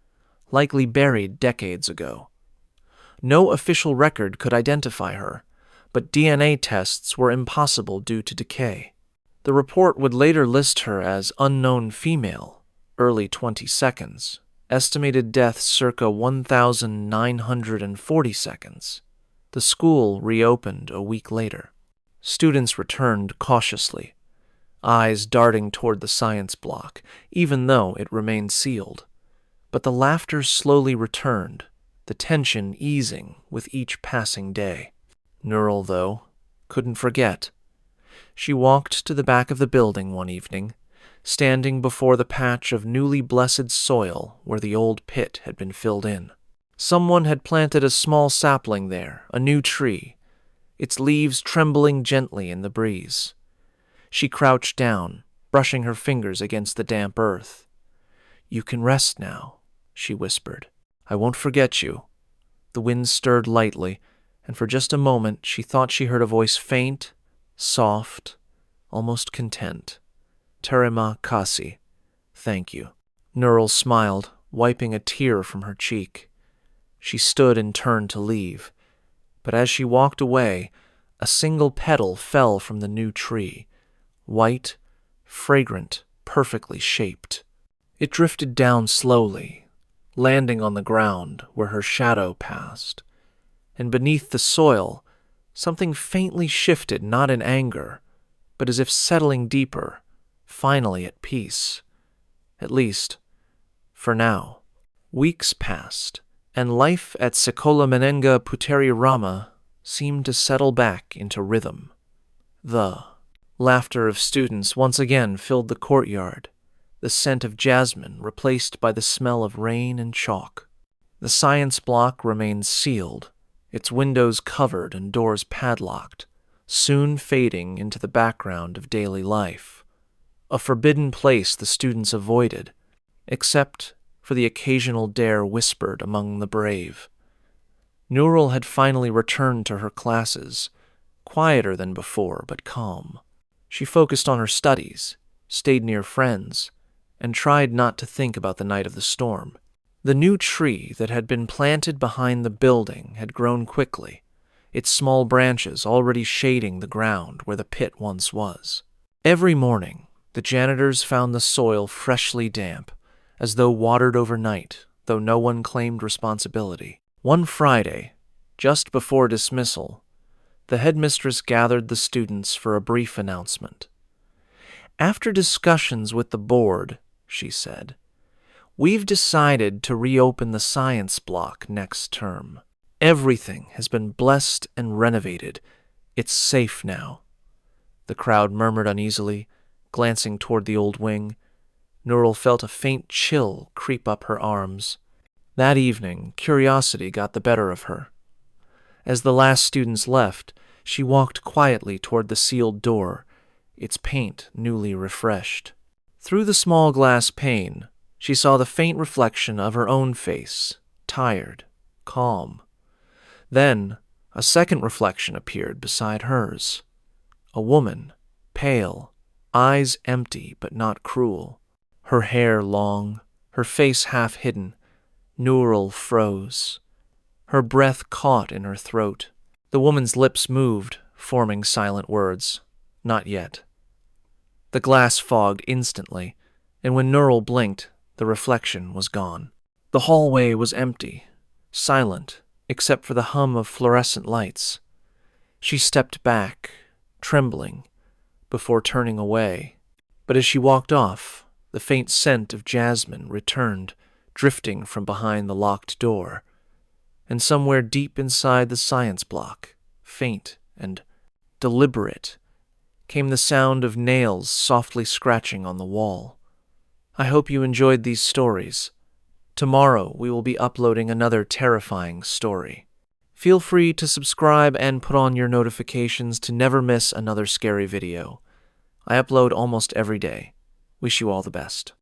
A: likely buried decades ago. No official record could identify her, but DNA tests were impossible due to decay. The report would later list her as unknown female, early 22nd, estimated death circa 1,940 seconds. The school reopened a week later. Students returned cautiously, eyes darting toward the science block, even though it remained sealed. But the laughter slowly returned, the tension easing with each passing day. Nurul, though, couldn't forget. She walked to the back of the building one evening, standing before the patch of newly blessed soil where the old pit had been filled in. Someone had planted a small sapling there, a new tree, its leaves trembling gently in the breeze. She crouched down, brushing her fingers against the damp earth. "You can rest now," she whispered. "I won't forget you." The wind stirred lightly, and for just a moment she thought she heard a voice faint, soft, almost content. "Terima kasih. Thank you." Nurul smiled, wiping a tear from her cheek. She stood and turned to leave, but as she walked away, a single petal fell from the new tree, white, fragrant, perfectly shaped. It drifted down slowly, landing on the ground where her shadow passed, and beneath the soil, something faintly shifted, not in anger, but as if settling deeper, finally at peace. At least, for now. Weeks passed, and life at Sekolah Menengah Puteri Rama seemed to settle back into rhythm. The laughter of students once again filled the courtyard, the scent of jasmine replaced by the smell of rain and chalk. The science block remained sealed, its windows covered and doors padlocked, soon fading into the background of daily life. a forbidden place the students avoided, except for the occasional dare whispered among the brave. Nurul had finally returned to her classes, quieter than before, but calm. She focused on her studies, stayed near friends, and tried not to think about the night of the storm. The new tree that had been planted behind the building had grown quickly, its small branches already shading the ground where the pit once was. Every morning, the janitors found the soil freshly damp, as though watered overnight, though no one claimed responsibility. One Friday, just before dismissal, the headmistress gathered the students for a brief announcement. After discussions with the board, she said, we've decided to reopen the science block next term. Everything has been blessed and renovated. It's safe now. The crowd murmured uneasily, glancing toward the old wing. Nurul felt a faint chill creep up her arms. That evening, curiosity got the better of her. As the last students left, she walked quietly toward the sealed door, its paint newly refreshed. Through the small glass pane, she saw the faint reflection of her own face, tired, calm. Then, a second reflection appeared beside hers. A woman, pale, eyes empty but not cruel. Her hair long, her face half hidden. Nurul froze. Her breath caught in her throat. The woman's lips moved, forming silent words. Not yet. The glass fogged instantly, and when Nurul blinked, the reflection was gone. The hallway was empty, silent, except for the hum of fluorescent lights. She stepped back, trembling, before turning away. But as she walked off, the faint scent of jasmine returned, drifting from behind the locked door. And somewhere deep inside the science block, faint and deliberate, came the sound of nails softly scratching on the wall. I hope you enjoyed these stories. Tomorrow we will be uploading another terrifying story. Feel free to subscribe and put on your notifications to never miss another scary video. I upload almost every day. Wish you all the best.